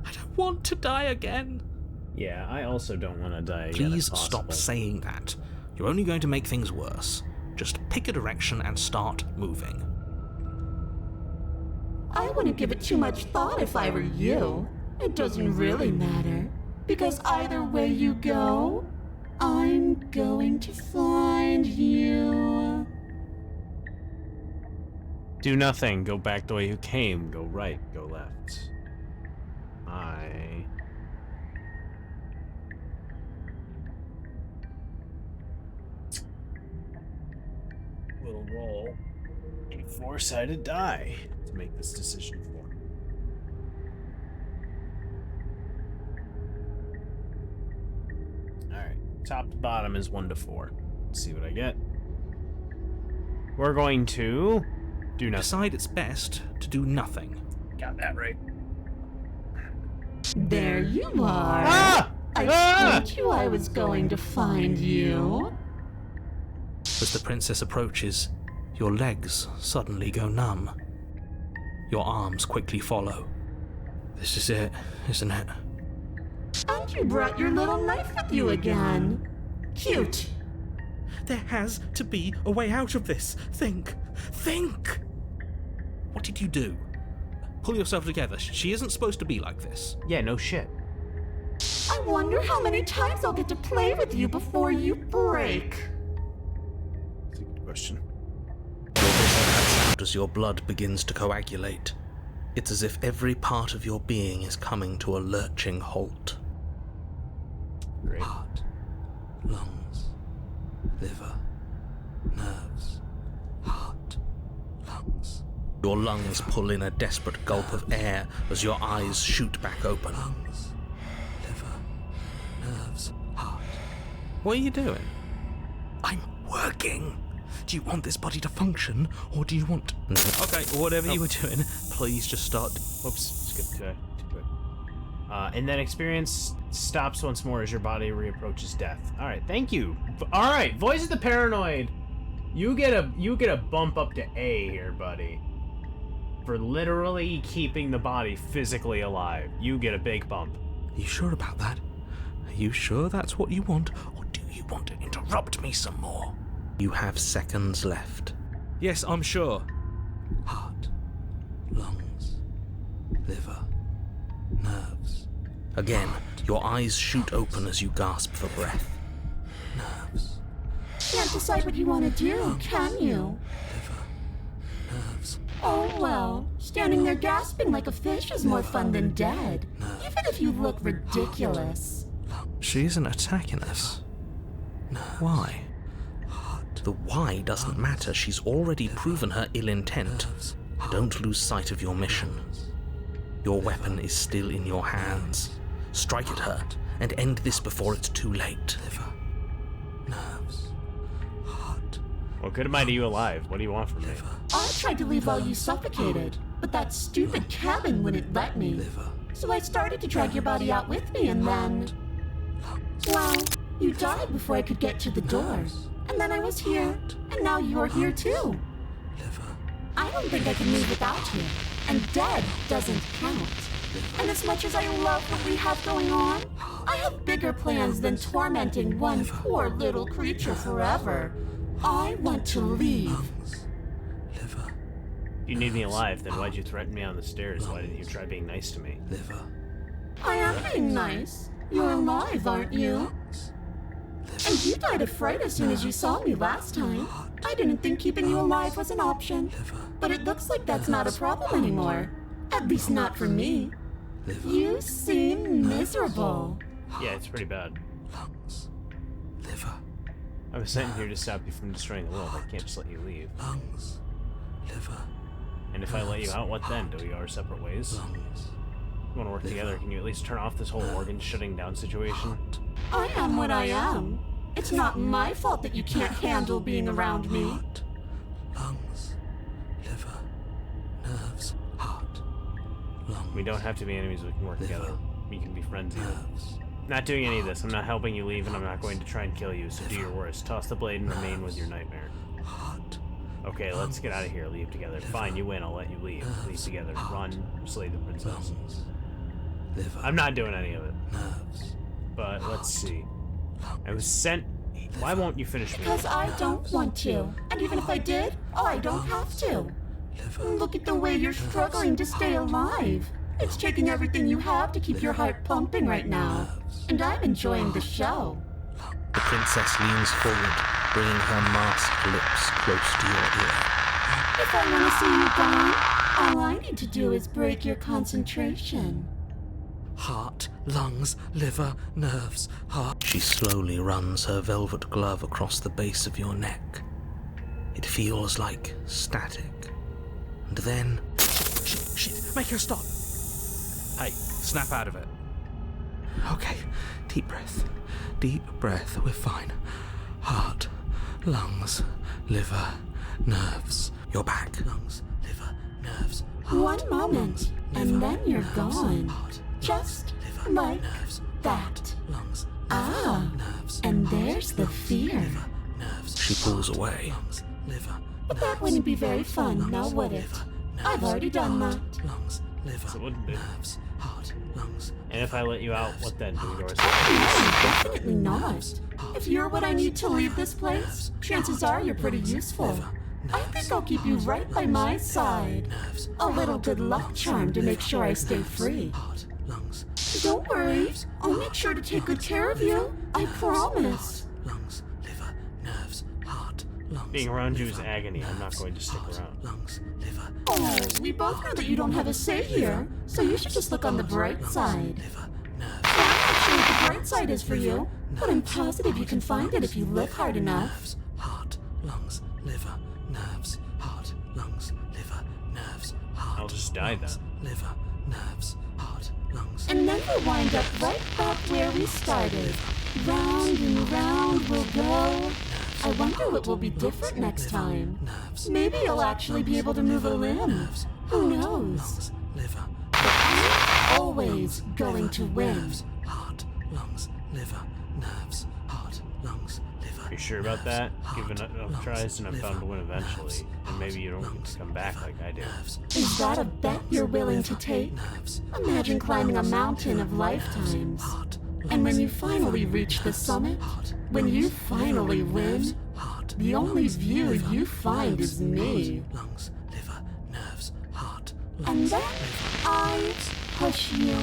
I don't want to die again. Yeah, I also don't want to die again. Please stop saying that. You're only going to make things worse. Just pick a direction and start moving. I wouldn't give it too much thought if I were you. It doesn't really matter, because either way you go, I'm going to find you. Do nothing. Go back the way you came. Go right. Go left. I will roll a 4-sided die to make this decision for me. Alright. Top to bottom is 1 to 4. Let's see what I get. We're going to do nothing. Decide it's best to do nothing. Got that right. There you are. Ah! I told you I was going to find you. As the princess approaches, your legs suddenly go numb. Your arms quickly follow. This is it, isn't it? And you brought your little knife with you again. Cute. There has to be a way out of this. Think! What did you do? Pull yourself together. She isn't supposed to be like this. Yeah, no shit. I wonder how many times I'll get to play with you before you break. That's a good question. Your vision cuts out as your blood begins to coagulate. It's as if every part of your being is coming to a lurching halt. Great. Heart, lungs, liver, nerves, heart, lungs. Your lungs pull in a desperate gulp of air as your eyes shoot back open. Lungs, liver, nerves, heart. What are you doing? I'm working. Do you want this body to function, or do you want... Okay, whatever you were doing, please just start... Whoops, skipped to it. And then experience stops once more as your body reapproaches death. All right, thank you. All right, Voice of the Paranoid. You get a bump up to A here, buddy. For literally keeping the body physically alive. You get a big bump. Are you sure about that? Are you sure that's what you want, or do you want to interrupt me some more? You have seconds left. Yes, I'm sure. Heart, lungs, liver, nerves. Again, your eyes shoot open as you gasp for breath. Nerves, Can't decide what you want to do, can you? liver, nerves. Oh well, standing there gasping like a fish is more fun than dead. Even if you look ridiculous. She isn't attacking us. Why? The why doesn't matter. She's already proven her ill intent. Don't lose sight of your mission. Your weapon is still in your hands. Strike at her and end this before it's too late. Liver, nerves, heart. What good am I to you alive? What do you want from me? I tried to leave while you suffocated, but that stupid cabin wouldn't let me. So I started to drag your body out with me and then... Well, you died before I could get to the door. And then I was here, and now you're here too. I don't think I can live without you, and dead doesn't count. And as much as I love what we have going on, I have bigger plans than tormenting one poor little creature forever. I want to leave. If you need me alive, then why'd you threaten me on the stairs? Why didn't you try being nice to me? I am being nice. You're alive, aren't you? And you died of fright as soon as you saw me last time. I didn't think keeping you alive was an option. But it looks like that's not a problem anymore. At least not for me. You seem miserable. Yeah, it's pretty bad. I was sent here to stop you from destroying the world. I can't just let you leave. And if I let you out, what then? Do we go our separate ways? You want to work together? Can you at least turn off this whole organ shutting down situation? I am what I am. It's not my fault that you can't handle being around me. Lungs, liver, nerves, heart, lungs. We don't have to be enemies. We can work together. We can be friends even. Not doing any of this. I'm not helping you leave, and I'm not going to try and kill you, so do your worst. Toss the blade and remain with your nightmare. Okay, let's get out of here. Leave together. Fine, you win. I'll let you leave. Leave together. Run. Slay the princess. I'm not doing any of it. But let's see. I was sent... Why won't you finish me? Because I don't want to. And even if I did, I don't have to. Look at the way you're struggling to stay alive. It's taking everything you have to keep your heart pumping right now. And I'm enjoying the show. The princess leans forward, bringing her masked lips close to your ear. If I want to see you gone, all I need to do is break your concentration. Heart, lungs, liver, nerves, heart. She slowly runs her velvet glove across the base of your neck. It feels like static. And then... Shit, make her stop. Hey, snap out of it. Okay, deep breath. Deep breath, we're fine. Heart, lungs, liver, nerves. You're back. Lungs, liver, nerves, heart. One moment, and then you're gone. Just like that. Lungs, Ah, and there's the fear. she pulls away. But that wouldn't be very fun, now would it? I've already done that. Lungs, liver, It wouldn't be. nerves, heart, lungs. And if I let you out, what then? Do we go our separate No, definitely not. If you're what I need to leave this place, chances are you're pretty useful. I think I'll keep you right by my side. A little good luck charm to make sure I stay free. Lungs, Don't worry, I'll make sure to take good care of you. I promise. lungs, liver, nerves, heart, lungs. Being around you is agony. I'm not going to stick around. Lungs, liver, Oh, we both know that you don't have a say here, so you should just look on the bright side. liver, nerves, I'm not sure what the bright side is for you, but I'm positive you can find it if you look hard enough. heart, lungs, liver, nerves, heart, lungs, liver, nerves, heart. I'll just die then. Liver, nerves, heart, lungs. And then we'll wind up right back where we started. Round and round we'll go. I wonder what will be different next time. Maybe you'll actually be able to move a limb. Who knows? Liver, I'm always going to win. heart, lungs, liver, nerves, heart, lungs, liver. Are you sure about that? Give it enough tries and I'm bound to win eventually. And maybe you don't get to come back like I do. Is that a bet you're willing to take? Imagine climbing a mountain of lifetimes. And when you finally reach the summit, when you finally win, the only view you find is me. Lungs, liver, nerves, heart, And then I push you,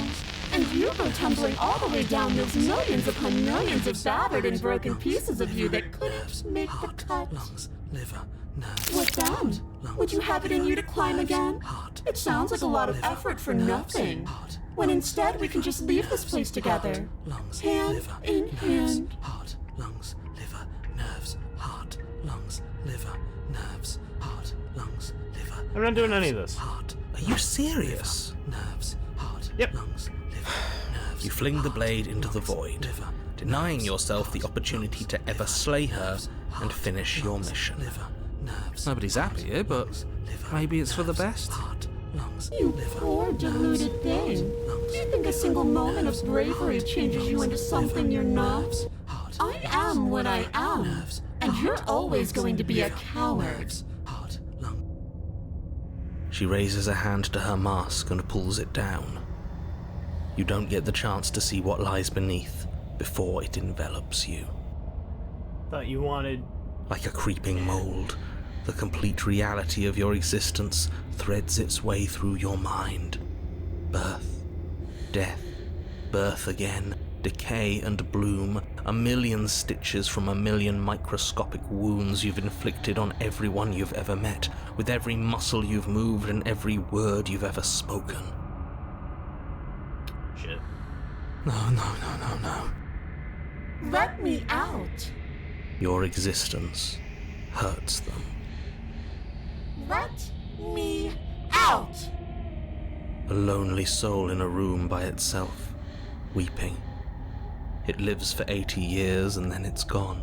and you go tumbling all the way down those millions upon millions of battered and broken pieces of you that couldn't make the cut. lungs, liver, nerves. What then? Would you have it in you to climb again? It sounds like a lot of effort for nothing. When instead we can just leave this place together, Lungs, hand liver, in nerves, hand. heart, lungs, liver, nerves, heart, lungs, liver, nerves, heart, lungs, liver. I'm not doing any of this. Heart. Are you serious? Nerves, heart, Yep. lungs, liver, nerves. You fling the blade into the void, denying yourself the opportunity to ever slay her and finish your mission. Nobody's happy here, but maybe it's for the best. You poor deluded thing. Do you think a single moment of bravery changes you into something you're not? I am what I am, and you're always going to be a coward. She raises a hand to her mask and pulls it down. You don't get the chance to see what lies beneath before it envelops you. Thought you wanted... Like a creeping mold, the complete reality of your existence threads its way through your mind. Birth, death, birth again, decay and bloom, a million stitches from a million microscopic wounds you've inflicted on everyone you've ever met, with every muscle you've moved and every word you've ever spoken. Shit. No. Let me out. Your existence hurts them. Let me out. A lonely soul in a room by itself, weeping. It lives for 80 years and then it's gone.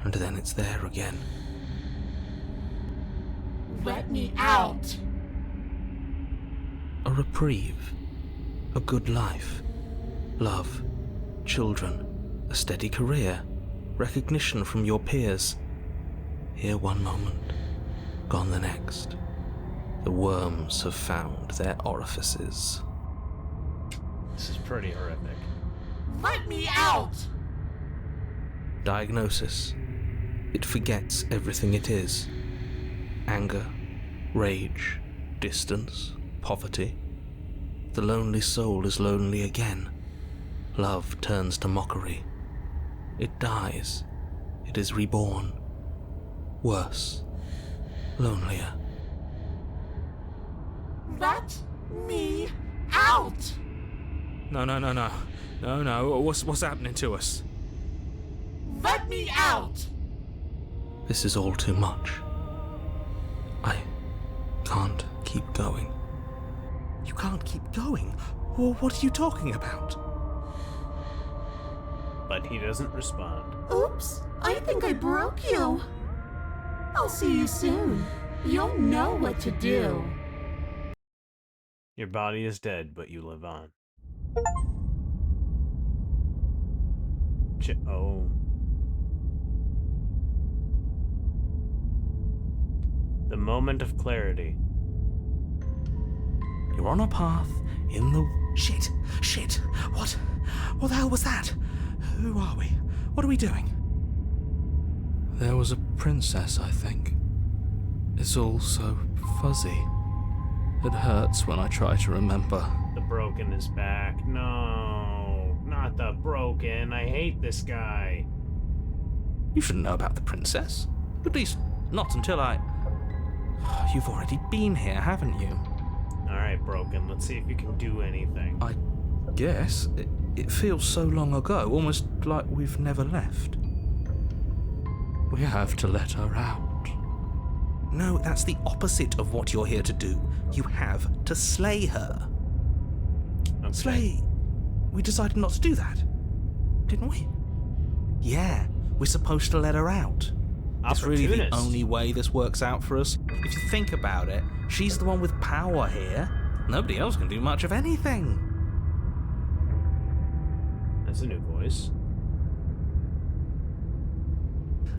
And then it's there again. Let me out. A reprieve. A good life. Love. children, a steady career, recognition from your peers. Here one moment, gone the next. The worms have found their orifices. This is pretty horrific. Let me out! Diagnosis. It forgets everything it is. Anger, rage, distance, poverty. The lonely soul is lonely again. Love turns to mockery. It dies. It is reborn. Worse. Lonelier. Let me out! No. What's happening to us? Let me out! This is all too much. I can't keep going. You can't keep going? Well, what are you talking about? But he doesn't respond. Oops, I think I broke you. I'll see you soon. You'll know what to do. Your body is dead, but you live on. Oh. The moment of clarity. You're on a path in the... Shit! What the hell was that? Who are we? What are we doing? There was a princess, I think. It's all so fuzzy. It hurts when I try to remember. The Broken is back. No, not the Broken. I hate this guy. You shouldn't know about the princess. At least, not until I... You've already been here, haven't you? Alright, Broken, let's see if you can do anything. I guess. It feels so long ago, almost like we've never left. We have to let her out. No, that's the opposite of what you're here to do. You have to slay her. Okay. Slay? We decided not to do that, didn't we? Yeah, we're supposed to let her out. It's really the only way this works out for us. If you think about it, she's the one with power here. Nobody else can do much of anything. That's a new voice.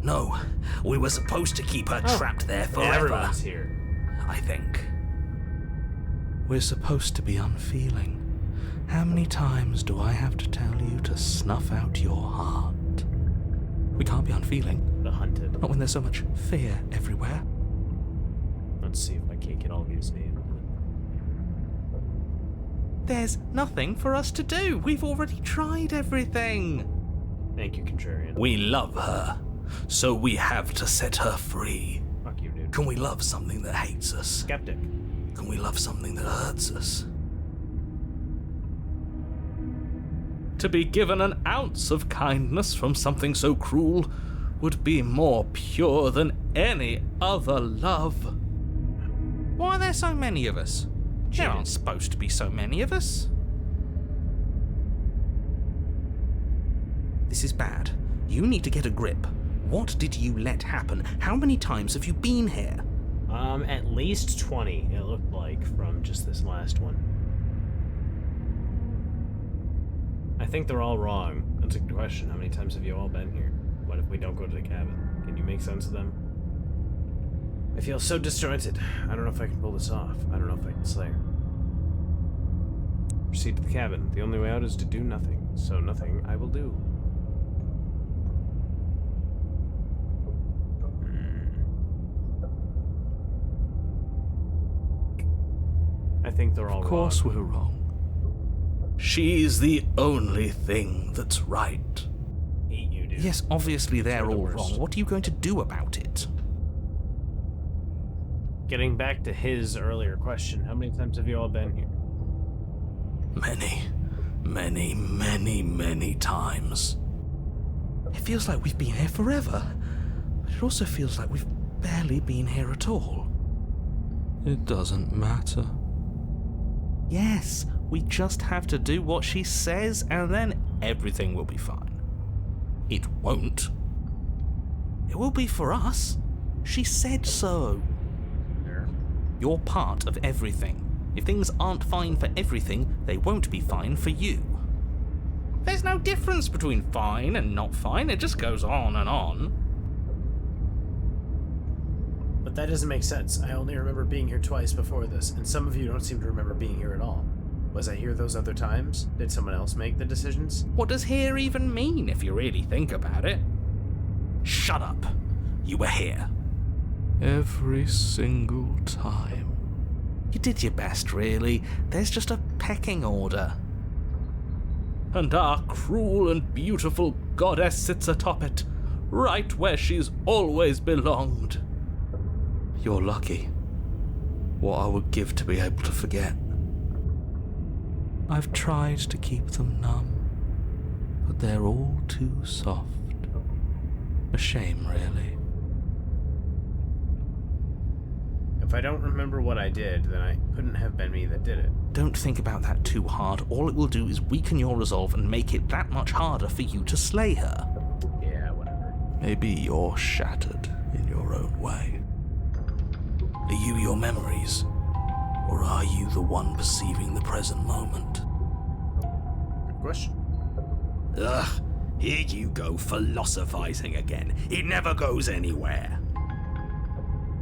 No, we were supposed to keep her trapped there forever. Everyone's here. I think. We're supposed to be unfeeling. How many times do I have to tell you to snuff out your heart? We can't be unfeeling. The hunted. Not when there's so much fear everywhere. Let's see if I can't get all these names. There's nothing for us to do. We've already tried everything. Thank you, Contrarian. We love her, so we have to set her free. Fuck you, dude. Can we love something that hates us? Skeptic. Can we love something that hurts us? To be given an ounce of kindness from something so cruel would be more pure than any other love. Why are there so many of us? There aren't supposed to be so many of us. This is bad. You need to get a grip. What did you let happen? How many times have you been here? At least 20, it looked like, from just this last one. I think they're all wrong. That's a good question. How many times have you all been here? What if we don't go to the cabin? Can you make sense of them? I feel so disjointed. I don't know if I can pull this off. I don't know if I can slay her. Proceed to the cabin. The only way out is to do nothing. So nothing I will do. I think they're all wrong. Of course we're wrong. She's the only thing that's right. Eat you, dude. Yes, obviously they're the all worst. wrong. What are you going to do about it? Getting back to his earlier question, how many times have you all been here? Many times. It feels like we've been here forever, but it also feels like we've barely been here at all. It doesn't matter. Yes, we just have to do what she says and then everything will be fine. It won't. It will be for us. She said so. You're part of everything. If things aren't fine for everything, they won't be fine for you. There's no difference between fine and not fine, it just goes on and on. But that doesn't make sense. I only remember being here twice before this, and some of you don't seem to remember being here at all. Was I here those other times? Did someone else make the decisions? What does here even mean, if you really think about it? Shut up. You were here. Every single time. You did your best, really. There's just a pecking order. And our cruel and beautiful goddess sits atop it, right where she's always belonged. You're lucky. What I would give to be able to forget. I've tried to keep them numb, but they're all too soft. A shame, really. If I don't remember what I did, then I couldn't have been me that did it. Don't think about that too hard. All it will do is weaken your resolve and make it that much harder for you to slay her. Yeah, whatever. Maybe you're shattered in your own way. Are you your memories? Or are you the one perceiving the present moment? Good question. Ugh, here you go philosophizing again. It never goes anywhere.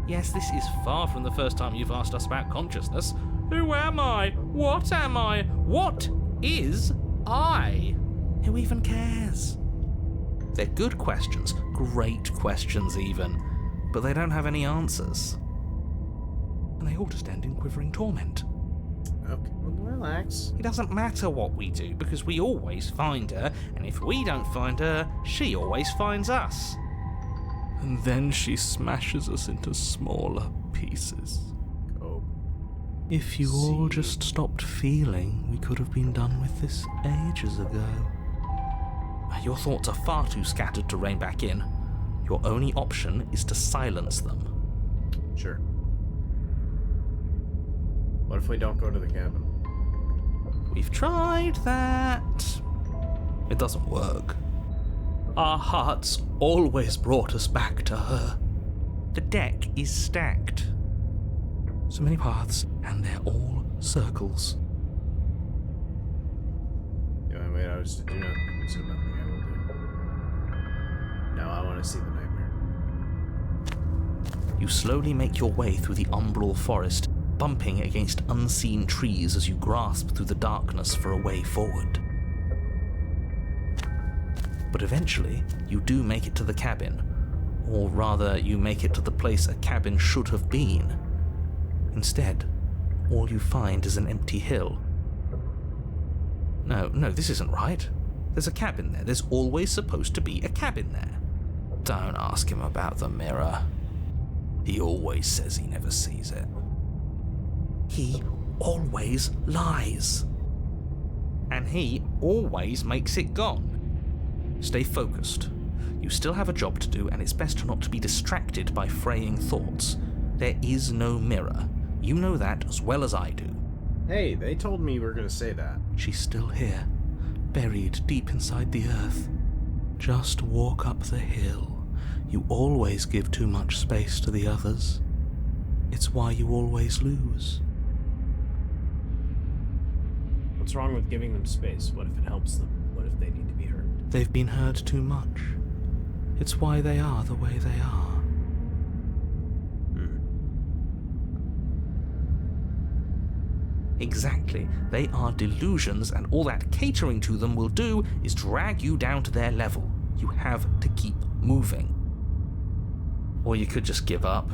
Yes, this is far from the first time you've asked us about consciousness. Who am I? What am I? What is I? Who even cares? They're good questions, great questions even, but they don't have any answers. And they all just end in quivering torment. Okay, well, relax. It doesn't matter what we do, because we always find her, and if we don't find her, she always finds us. And then she smashes us into smaller pieces. Oh. If you all just stopped feeling, we could have been done with this ages ago. Your thoughts are far too scattered to rein back in. Your only option is to silence them. Sure. What if we don't go to the cabin? We've tried that. It doesn't work. Our hearts always brought us back to her. The deck is stacked. So many paths, and they're all circles. The only way out is to do nothing, so nothing I will do. Now I want to see the nightmare. You slowly make your way through the umbral forest, bumping against unseen trees as you grasp through the darkness for a way forward. But eventually, you do make it to the cabin. Or rather, you make it to the place a cabin should have been. Instead, all you find is an empty hill. No, this isn't right. There's a cabin there. There's always supposed to be a cabin there. Don't ask him about the mirror. He always says he never sees it. He always lies. And he always makes it gone. Stay focused. You still have a job to do, and it's best not to be distracted by fraying thoughts. There is no mirror. You know that as well as I do. Hey, they told me you were gonna say that. She's still here, buried deep inside the earth. Just walk up the hill. You always give too much space to the others. It's why you always lose. What's wrong with giving them space? What if it helps them? What if they need to be heard? They've been heard too much. It's why they are the way they are. Exactly. They are delusions, and all that catering to them will do is drag you down to their level. You have to keep moving. Or you could just give up.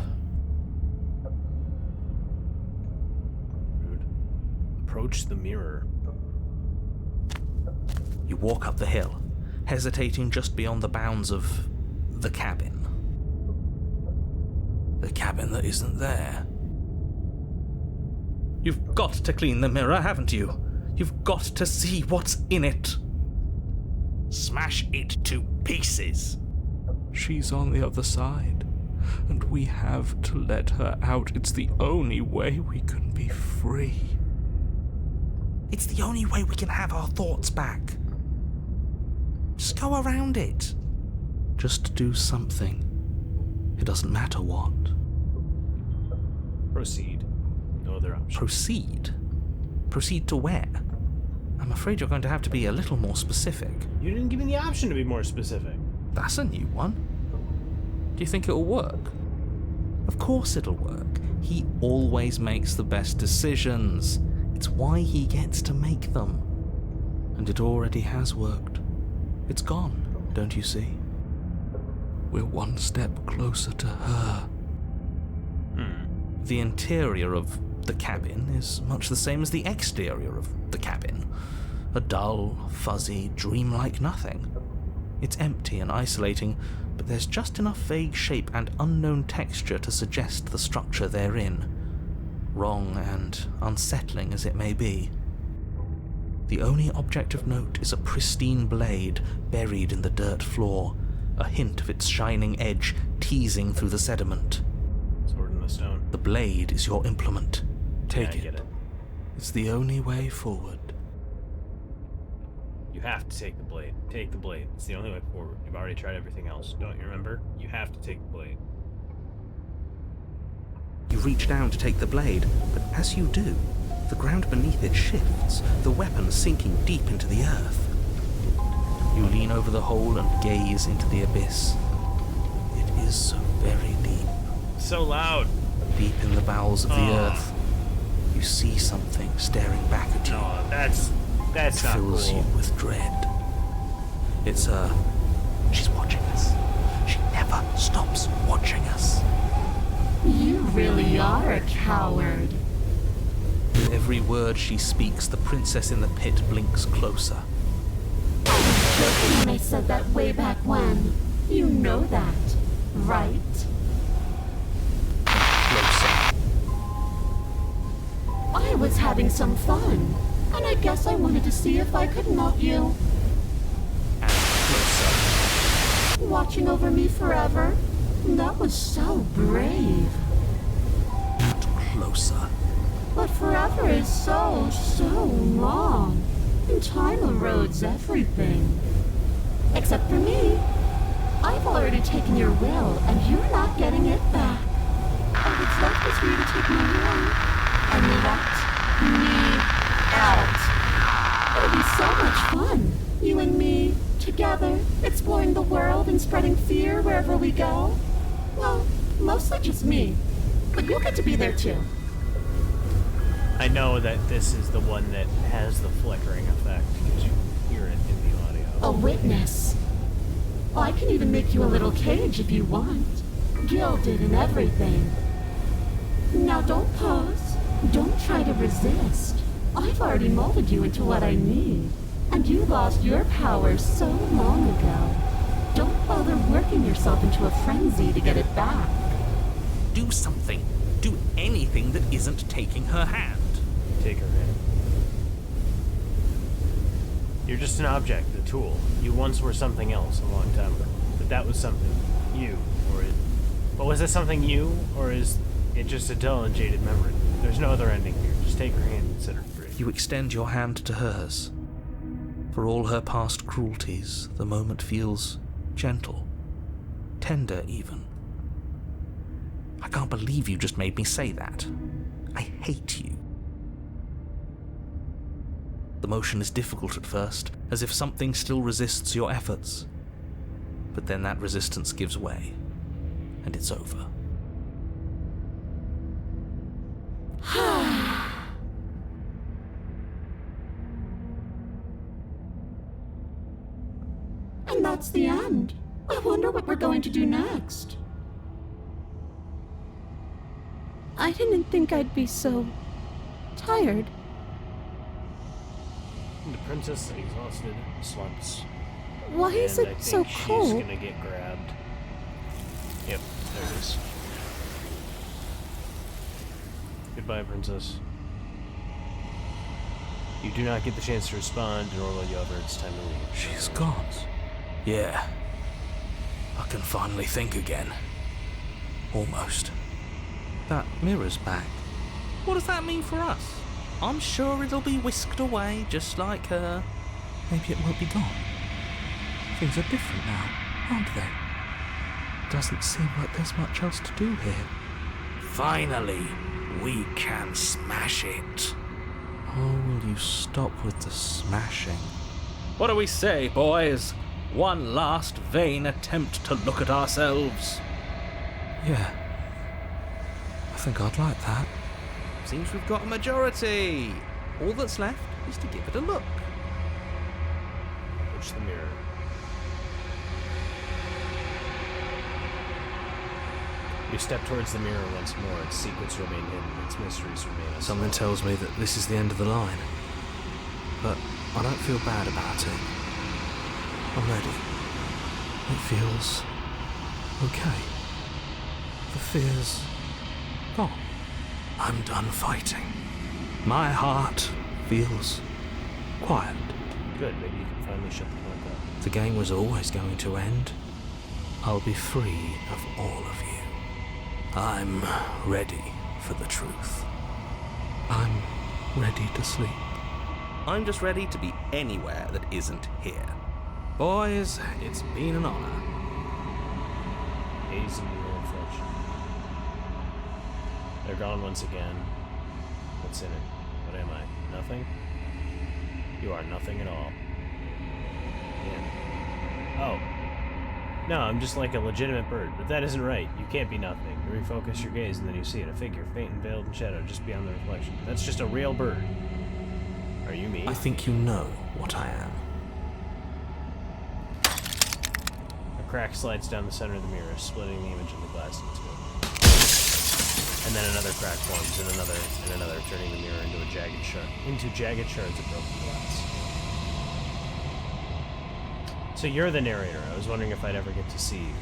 Rude. Approach the mirror. You walk up the hill, hesitating just beyond the bounds of the cabin. The cabin that isn't there. You've got to clean the mirror, haven't you? You've got to see what's in it. Smash it to pieces. She's on the other side, and we have to let her out. It's the only way we can be free. It's the only way we can have our thoughts back. Just go around it. Just do something. It doesn't matter what. Proceed. No other option. Proceed? Proceed to where? I'm afraid you're going to have to be a little more specific. You didn't give me the option to be more specific. That's a new one. Do you think it'll work? Of course it'll work. He always makes the best decisions. It's why he gets to make them. And it already has worked. It's gone, don't you see? We're one step closer to her. The interior of the cabin is much the same as the exterior of the cabin. A dull, fuzzy, dreamlike nothing. It's empty and isolating, but there's just enough vague shape and unknown texture to suggest the structure therein, wrong and unsettling as it may be. The only object of note is a pristine blade buried in the dirt floor, a hint of its shining edge teasing through the sediment. Sword in the stone. The blade is your implement. Take I get it. It's the only way forward. You have to take the blade. Take the blade. It's the only way forward. You've already tried everything else. Don't you remember? You have to take the blade. You reach down to take the blade, but as you do, the ground beneath it shifts, the weapon sinking deep into the earth. You lean over the hole and gaze into the abyss. It is so very deep. So loud. Deep in the bowels of the earth, you see something staring back at you. No, that's It not fills cool. you with dread. It's her. She's watching us. She never stops watching us. You really are a coward. With every word she speaks, the princess in the pit blinks closer. I was joking when I said that way back when. You know that, right? Closer. I was having some fun, and I guess I wanted to see if I could melt you. And closer. Watching over me forever? That was so brave. And closer. But forever is so long. And time erodes everything. Except for me. I've already taken your will, and you're not getting it back. All that's left is for you to take me away. And let me out. It'll be so much fun. You and me, together, exploring the world and spreading fear wherever we go. Well, mostly just me. But you'll get to be there too. I know that this is the one that has the flickering effect because you hear it in the audio. A witness. I can even make you a little cage if you want. Gilded and everything. Now don't pause. Don't try to resist. I've already molded you into what I need. And you lost your power so long ago. Don't bother working yourself into a frenzy to get it back. Do something. Do anything that isn't taking her hand. Take her in. You're just an object, a tool. You once were something else a long time ago. But that was something. You. But was it something you, or is it just a dull and jaded memory? There's no other ending here. Just take her hand and set her free. You extend your hand to hers. For all her past cruelties, the moment feels gentle, tender even. I can't believe you just made me say that. I hate you. The motion is difficult at first, as if something still resists your efforts. But then that resistance gives way, and it's over. And that's the end. I wonder what we're going to do next. I didn't think I'd be so tired. The princess, exhausted, slumps. Why is And I it think so she's cold? gonna get grabbed. Yep, there it is. Goodbye, princess. You do not get the chance to respond, nor will you ever. It's time to leave. She's gone. Yeah. I can finally think again. Almost. That mirror's back. What does that mean for us? I'm sure it'll be whisked away, just like her. Maybe it won't be gone. Things are different now, aren't they? Doesn't seem like there's much else to do here. Finally, we can smash it. Oh, will you stop? stop with the smashing. What do we say, boys? One last vain attempt to look at ourselves. Yeah. I think I'd like that. Seems we've got a majority. All that's left is to give it a look. Push the mirror. You step towards the mirror once more. Its secrets remain hidden. Its mysteries remain unsolved. Something tells me that this is the end of the line. But I don't feel bad about it. I'm ready. It feels okay. The fear's gone. I'm done fighting. My heart feels quiet. Good, maybe you can finally shut the fuck up. The game was always going to end. I'll be free of all of you. I'm ready for the truth. I'm ready to sleep. I'm just ready to be anywhere that isn't here. Boys, it's been an honor. Gaze into your reflection. They're gone once again. What's in it? What am I? Nothing? You are nothing at all. Yeah. Oh. No, I'm just like a legitimate bird, but that isn't right. You can't be nothing. You refocus your gaze and then you see it, a figure, faint and veiled in shadow, just beyond the reflection. That's just a real bird. Are you me? I think you know what I am. A crack slides down the center of the mirror, splitting the image of the glass in two. And then another crack forms, and another, turning the mirror into jagged shards of broken glass. So you're the narrator. I was wondering if I'd ever get to see you.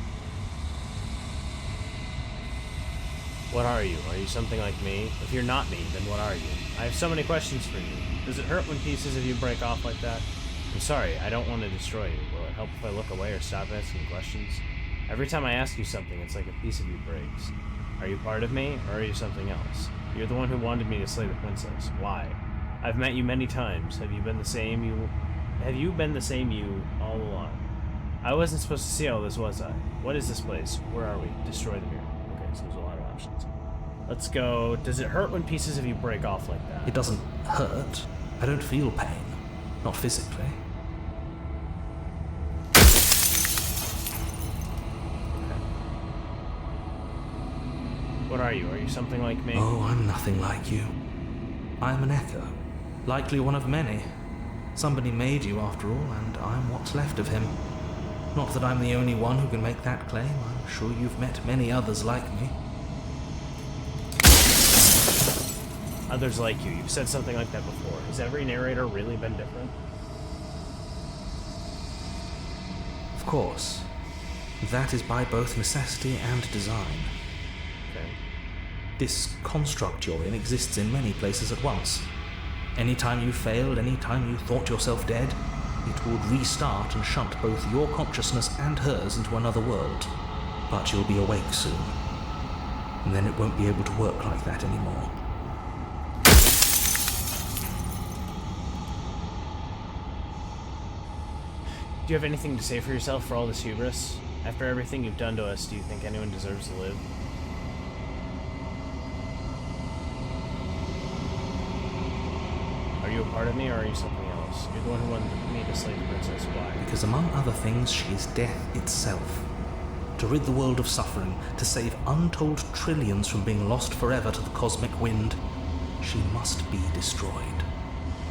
What are you? Are you something like me? If you're not me, then what are you? I have so many questions for you. Does it hurt when pieces of you break off like that? I'm sorry, I don't want to destroy you. Will it help if I look away or stop asking questions? Every time I ask you something, it's like a piece of you breaks. Are you part of me, or are you something else? You're the one who wanted me to slay the princess. Why? I've met you many times. Have you been the same you all along? I wasn't supposed to see all this, was I? What is this place? Where are we? Destroy the mirror. Okay, so there's a lot of options. Let's go. Does it hurt when pieces of you break off like that? It doesn't hurt. I don't feel pain. Not physically. What are you? Are you something like me? Oh, I'm nothing like you. I'm an echo. Likely one of many. Somebody made you after all, and I'm what's left of him. Not that I'm the only one who can make that claim. I'm sure you've met many others like me. Others like you. You've said something like that before. Has every narrator really been different? Of course. That is by both necessity and design. Okay. This construct you're in exists in many places at once. Anytime you failed, anytime you thought yourself dead, it would restart and shunt both your consciousness and hers into another world. But you'll be awake soon. And then it won't be able to work like that anymore. Do you have anything to say for yourself for all this hubris? After everything you've done to us, do you think anyone deserves to live? Are you a part of me, or are you something else? You're the one who wanted me to slay the princess. Why? Because among other things, she is death itself. To rid the world of suffering, to save untold trillions from being lost forever to the cosmic wind, she must be destroyed.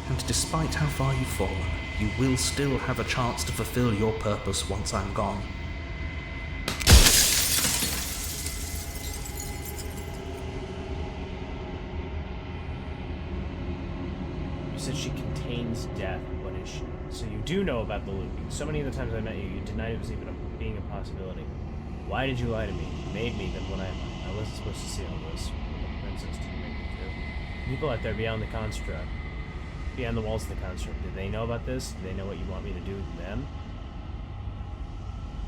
And despite how far you've fallen, you will still have a chance to fulfill your purpose once I'm gone. You said she contains death. What is she? So you do know about the looping. So many of the times I met you, you denied it was even being a possibility. Why did you lie to me? You made me, then what am I? I wasn't supposed to see all this. The princess didn't make me do. People out there beyond the construct, beyond the walls of the construct, did they know about this? Do they know what you want me to do to them?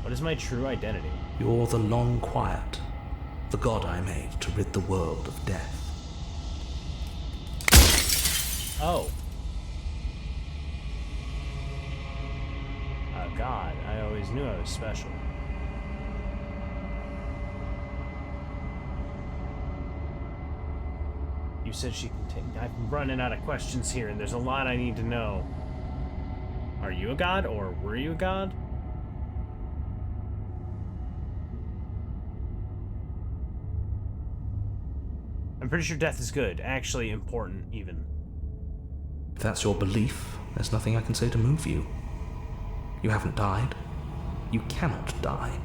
What is my true identity? You're the long quiet, the god I made to rid the world of death. Oh. A god. I always knew I was special. said she contained... I'm running out of questions here, and there's a lot I need to know. Are you a god, or were you a god? I'm pretty sure death is good. Actually, important, even. If that's your belief, there's nothing I can say to move you. You haven't died. You cannot die.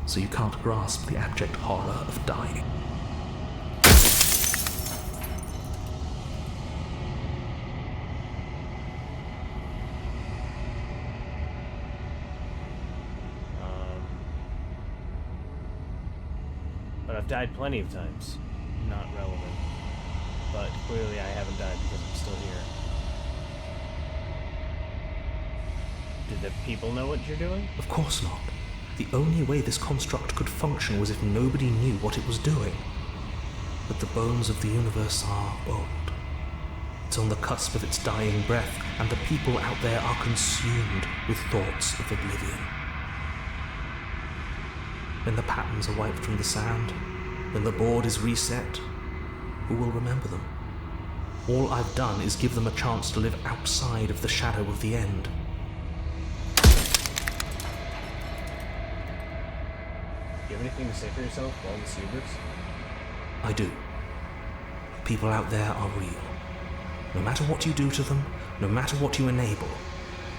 So you can't grasp the abject horror of dying. But I've died plenty of times. Not relevant. But clearly I haven't died because I'm still here. Did the people know what you're doing? Of course not. The only way this construct could function was if nobody knew what it was doing. But the bones of the universe are old. It's on the cusp of its dying breath, and the people out there are consumed with thoughts of oblivion. When the patterns are wiped from the sand, when the board is reset, who will remember them? All I've done is give them a chance to live outside of the shadow of the end. Do you have anything to say for yourself, Wallace Hubris? I do. People out there are real. No matter what you do to them, no matter what you enable,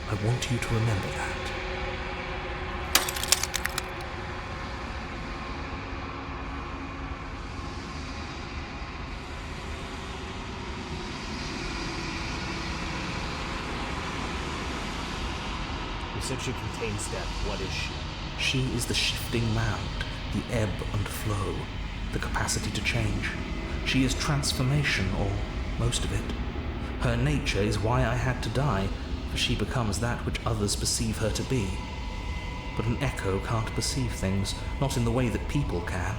I want you to remember that. You said she contains death. What is she? She is the shifting mound, the ebb and flow, the capacity to change. She is transformation, or most of it. Her nature is why I had to die, for she becomes that which others perceive her to be. But an echo can't perceive things, not in the way that people can.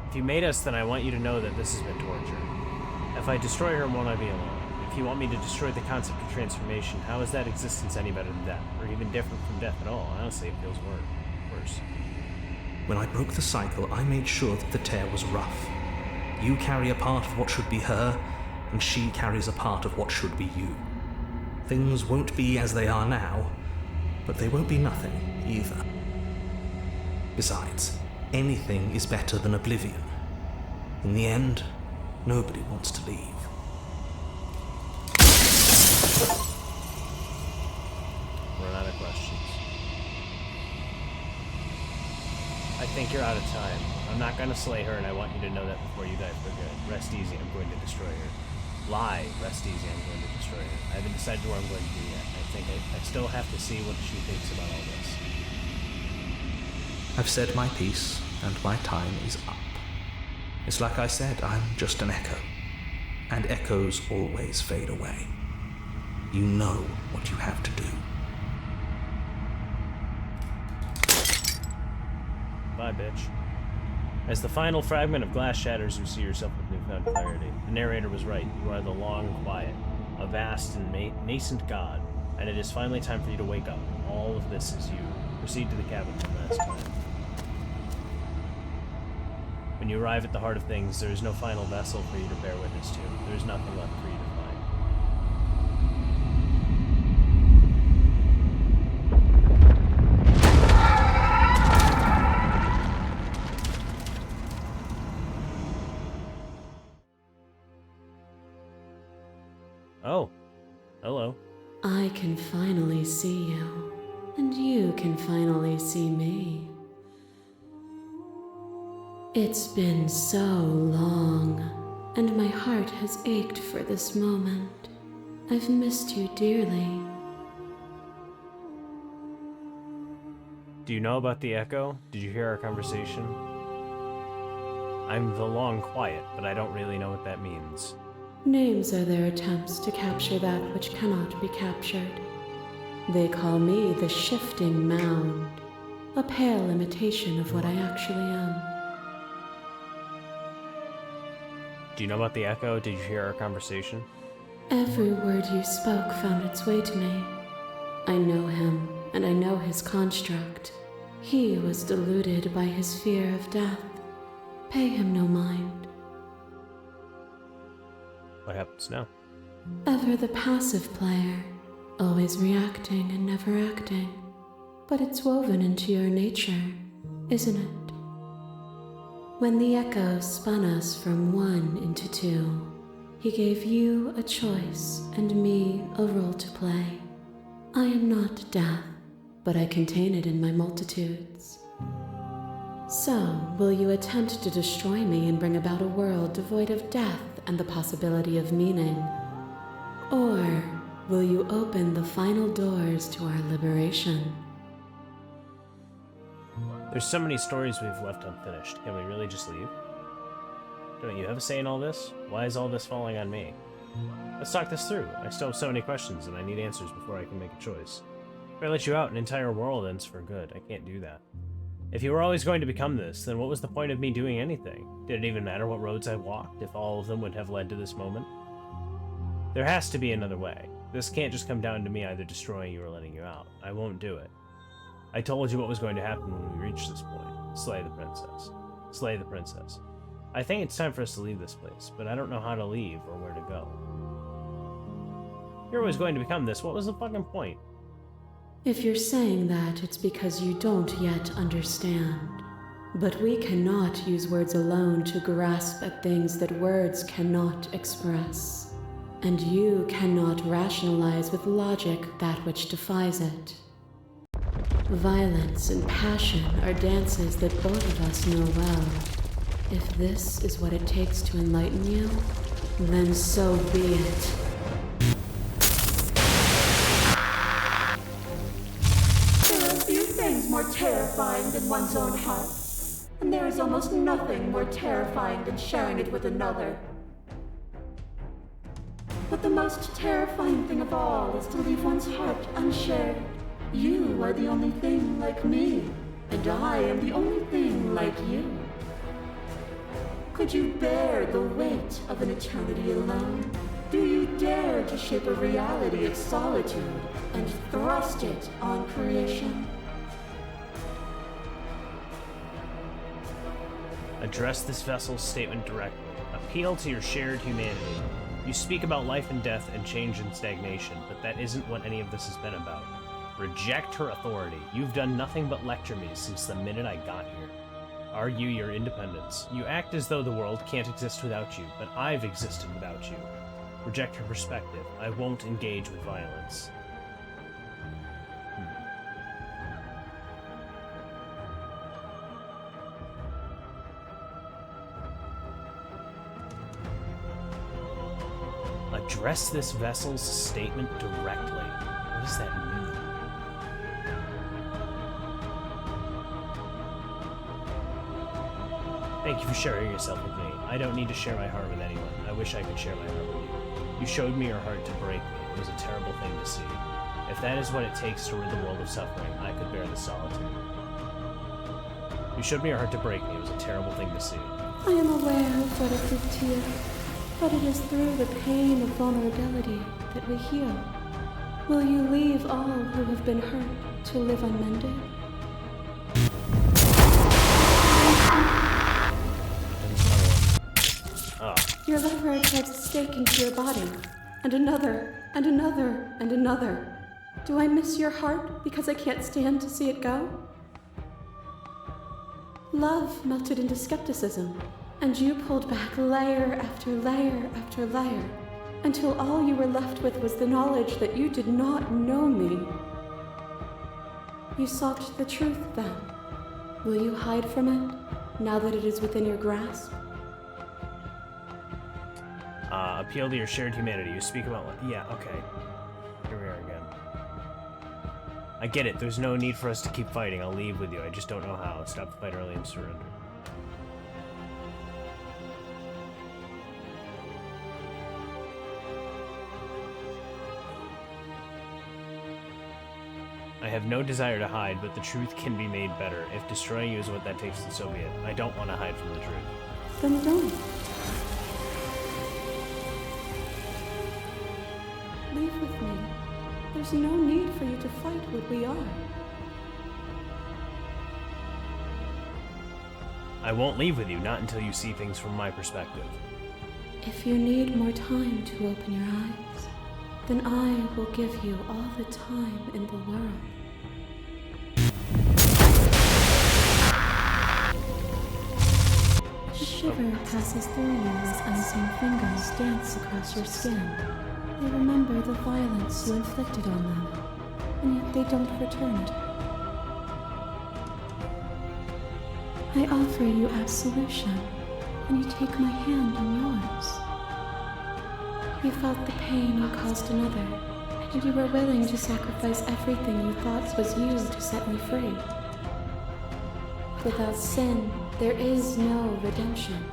If you made us, then I want you to know that this has been torture. If I destroy her, won't I be alone? If you want me to destroy the concept of transformation, how is that existence any better than death? Or even different from death at all? Honestly, it feels worse. When I broke the cycle, I made sure that the tear was rough. You carry a part of what should be her, and she carries a part of what should be you. Things won't be as they are now, but they won't be nothing either. Besides, anything is better than oblivion. In the end, nobody wants to leave. Run out of questions. I think you're out of time. I'm not gonna slay her, and I want you to know that before you die for good. Rest easy, I'm going to destroy her. Lie, rest easy, I'm going to destroy her. I haven't decided what I'm going to do yet. I think I still have to see what she thinks about all this. I've said my piece, and my time is up. It's like I said, I'm just an echo. And echoes always fade away. You know what you have to do. Bye, bitch. As the final fragment of glass shatters, you see yourself with newfound clarity. The narrator was right. You are the long quiet, a vast and nascent god, and it is finally time for you to wake up. All of this is you. Proceed to the cabin one last time. When you arrive at the heart of things, there is no final vessel for you to bear witness to. There is nothing left for you to find. Oh, hello. I can finally see you, and you can finally see me. It's been so long, and my heart has ached for this moment. I've missed you dearly. Do you know about the Echo? Did you hear our conversation? I'm the long quiet, but I don't really know what that means. Names are their attempts to capture that which cannot be captured. They call me the Shifting Mound, a pale imitation of what I actually am. Do you know about the Echo? Did you hear our conversation? Every word you spoke found its way to me. I know him, and I know his construct. He was deluded by his fear of death. Pay him no mind. What happens now? Ever the passive player, always reacting and never acting. But it's woven into your nature, isn't it? When the echo spun us from one into two, he gave you a choice and me a role to play. I am not death, but I contain it in my multitudes. So, will you attempt to destroy me and bring about a world devoid of death and the possibility of meaning? Or will you open the final doors to our liberation? There's so many stories we've left unfinished. Can we really just leave? Don't you have a say in all this? Why is all this falling on me? Let's talk this through. I still have so many questions, and I need answers before I can make a choice. If I let you out, an entire world ends for good. I can't do that. If you were always going to become this, then what was the point of me doing anything? Did it even matter what roads I walked, if all of them would have led to this moment? There has to be another way. This can't just come down to me either destroying you or letting you out. I won't do it. I told you what was going to happen when we reached this point. Slay the princess. Slay the princess. I think it's time for us to leave this place, but I don't know how to leave or where to go. You're always going to become this. What was the fucking point? If you're saying that, it's because you don't yet understand. But we cannot use words alone to grasp at things that words cannot express. And you cannot rationalize with logic that which defies it. Violence and passion are dances that both of us know well. If this is what it takes to enlighten you, then so be it. There are few things more terrifying than one's own heart, and there is almost nothing more terrifying than sharing it with another. But the most terrifying thing of all is to leave one's heart unshared. You are the only thing like me, and I am the only thing like you. Could you bear the weight of an eternity alone? Do you dare to shape a reality of solitude and thrust it on creation? Address this vessel's statement directly. Appeal to your shared humanity. You speak about life and death and change and stagnation, but that isn't what any of this has been about. Reject her authority. You've done nothing but lecture me since the minute I got here. Argue your independence. You act as though the world can't exist without you, but I've existed without you. Reject her perspective. I won't engage with violence. Address this vessel's statement directly. What does that mean? Thank you for sharing yourself with me. I don't need to share my heart with anyone. I wish I could share my heart with you. You showed me your heart to break me. It was a terrible thing to see. If that is what it takes to rid the world of suffering, I could bear the solitude. You showed me your heart to break me. It was a terrible thing to see. I am aware of what it did to you, but it is through the pain of vulnerability that we heal. Will you leave all who have been hurt to live unmended? Your lever drives a stake into your body, and another, and another, and another. Do I miss your heart because I can't stand to see it go? Love melted into skepticism, and you pulled back layer after layer after layer, until all you were left with was the knowledge that you did not know me. You sought the truth then. Will you hide from it, now that it is within your grasp? Appeal to your shared humanity. You speak about... Yeah, okay. Here we are again. I get it. There's no need for us to keep fighting. I'll leave with you. I just don't know how. Stop the fight early and surrender. I have no desire to hide, but the truth can be made better. If destroying you is what that takes, then so be it. I don't want to hide from the truth. Then don't. Leave with me. There's no need for you to fight what we are. I won't leave with you, not until you see things from my perspective. If you need more time to open your eyes, then I will give you all the time in the world. A shiver passes through you as unseen fingers dance across your skin. They remember the violence you inflicted on them, and yet they don't return it. I offer you absolution, and you take my hand in yours. You felt the pain you caused another, and you were willing to sacrifice everything you thought was you to set me free. Without sin, there is no redemption.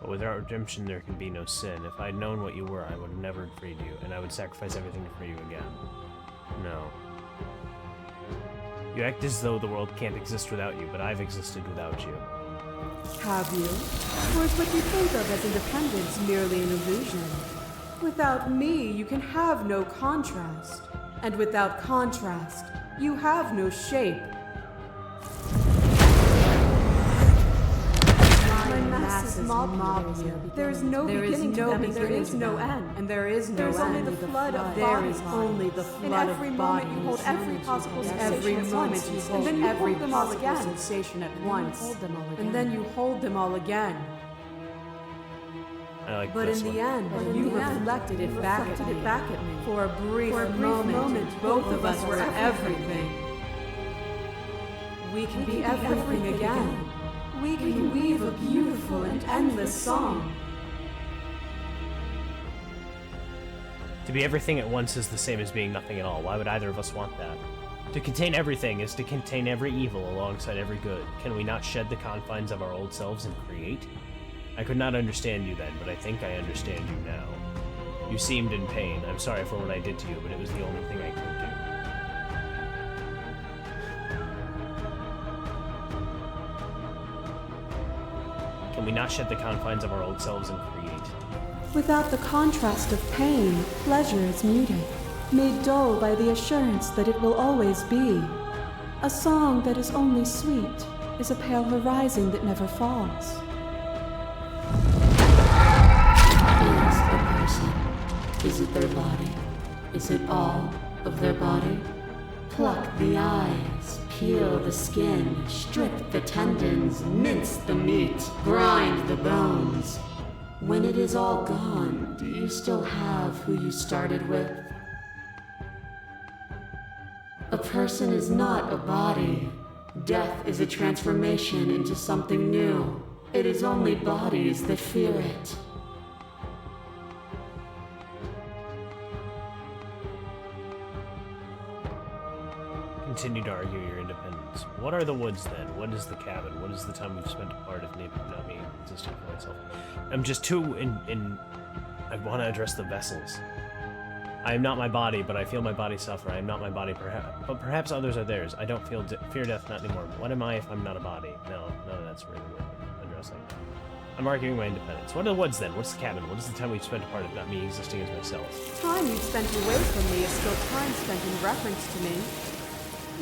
But without redemption, there can be no sin. If I'd known what you were, I would have never freed you, and I would sacrifice everything to free you again. No. You act as though the world can't exist without you, but I've existed without you. Have you? Or is what you think of as independence merely an illusion? Without me, you can have no contrast. And without contrast, you have no shape. My masses mob you. There is no beginning to them, and there is no end. And there is no end. There is only the flood of bodies. There is only the flood of bodies. In every moment you hold every possible sensation at once. And then you hold them all again. Sensation at once. And then you hold them all again. But in the end, you reflected it back at me. For a brief moment, both of us were everything. We can be everything again. We can weave a beautiful and endless song. To be everything at once is the same as being nothing at all. Why would either of us want that? To contain everything is to contain every evil alongside every good. Can we not shed the confines of our old selves and create? I could not understand you then, but I think I understand you now. You seemed in pain. I'm sorry for what I did to you, but it was the only thing I could do. Can we not shed the confines of our old selves and create? Without the contrast of pain, pleasure is muted, made dull by the assurance that it will always be. A song that is only sweet is a pale horizon that never falls. Is it their body? Is it all of their body? Pluck the eyes, peel the skin, strip the tendons, mince the meat, grind the bones. When it is all gone, do you still have who you started with? A person is not a body. Death is a transformation into something new. It is only bodies that fear it. Continue to argue your independence. What are the woods then? What is the cabin? What is the time we've spent apart if not me existing for myself? I'm just too I want to address the vessels. I am not my body, but I feel my body suffer. I am not my body, but perhaps others are theirs. I don't fear death not anymore. What am I if I'm not a body? No, that's really worth addressing. I'm arguing my independence. What are the woods then? What's the cabin? What is the time we've spent apart if not me existing as myself? Time you've spent away from me is still time spent in reference to me.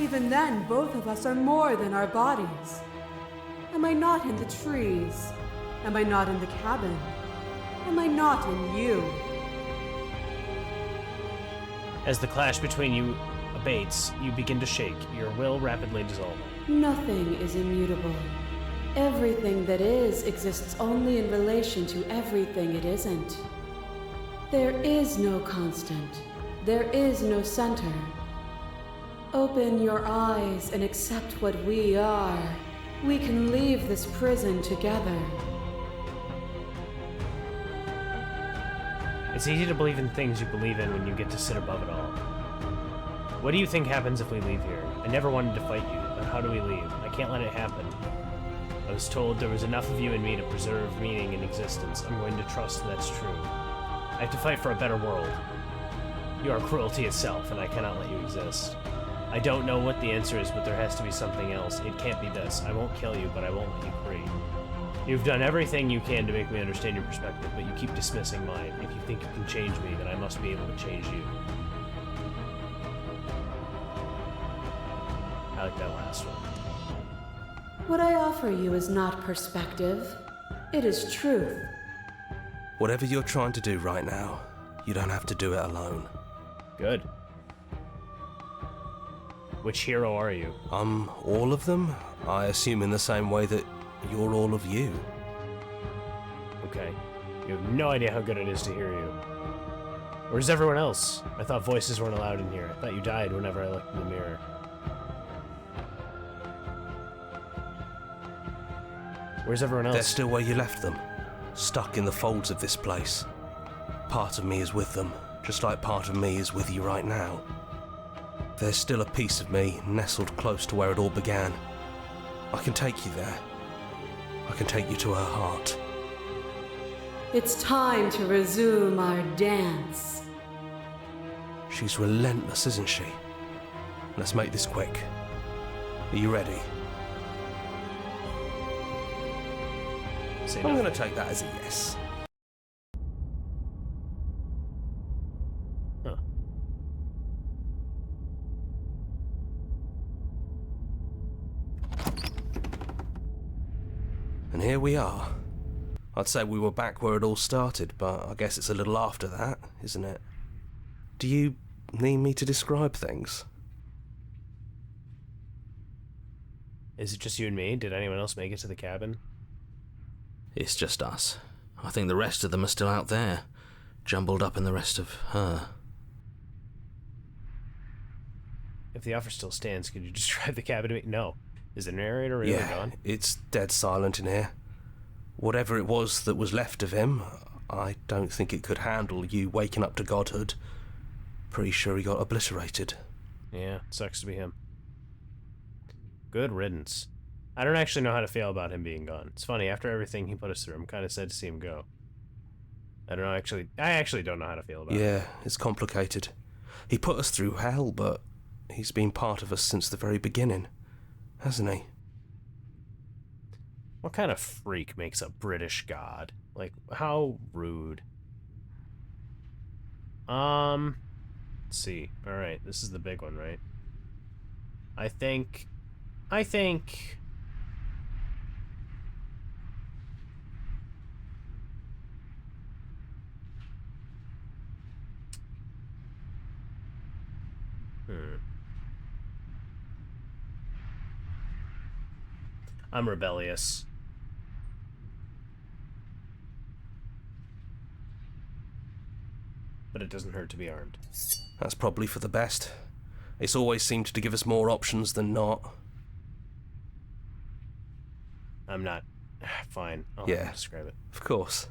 Even then, both of us are more than our bodies. Am I not in the trees? Am I not in the cabin? Am I not in you? As the clash between you abates, you begin to shake, your will rapidly dissolving. Nothing is immutable. Everything that is exists only in relation to everything it isn't. There is no constant. There is no center. Open your eyes and accept what we are. We can leave this prison together. It's easy to believe in things you believe in when you get to sit above it all. What do you think happens if we leave here? I never wanted to fight you, but how do we leave? I can't let it happen. I was told there was enough of you in me to preserve meaning and existence. I'm going to trust that's true. I have to fight for a better world. You are cruelty itself, and I cannot let you exist. I don't know what the answer is, but there has to be something else. It can't be this. I won't kill you, but I won't let you free. You've done everything you can to make me understand your perspective, but you keep dismissing mine. If you think you can change me, then I must be able to change you. I like that last one. What I offer you is not perspective. It is truth. Whatever you're trying to do right now, you don't have to do it alone. Good. Which hero are you? I'm all of them, I assume in the same way that you're all of you. Okay. You have no idea how good it is to hear you. Where's everyone else? I thought voices weren't allowed in here. I thought you died whenever I looked in the mirror. Where's everyone else? They're still where you left them, stuck in the folds of this place. Part of me is with them, just like part of me is with you right now. There's still a piece of me nestled close to where it all began. I can take you there. I can take you to her heart. It's time to resume our dance. She's relentless, isn't she? Let's make this quick. Are you ready? Say I'm no. going to take that as a yes. Huh. And here we are. I'd say we were back where it all started, but I guess it's a little after that, isn't it? Do you need me to describe things? Is it just you and me? Did anyone else make it to the cabin? It's just us. I think the rest of them are still out there, jumbled up in the rest of her. If the offer still stands, could you describe the cabin to me? No. Is the narrator really gone? It's dead silent in here. Whatever it was that was left of him, I don't think it could handle you waking up to godhood. Pretty sure he got obliterated. Yeah, sucks to be him. Good riddance. I don't actually know how to feel about him being gone. It's funny, after everything he put us through, I'm kind of sad to see him go. I actually don't know how to feel about it. Yeah, it's complicated. He put us through hell, but he's been part of us since the very beginning, hasn't he? What kind of freak makes a British god? Like, how rude. Let's see. Alright, this is the big one, right? I think... I'm rebellious. But it doesn't hurt to be armed. That's probably for the best. It's always seemed to give us more options than not. I'm not... Fine. I'll describe it. Of course.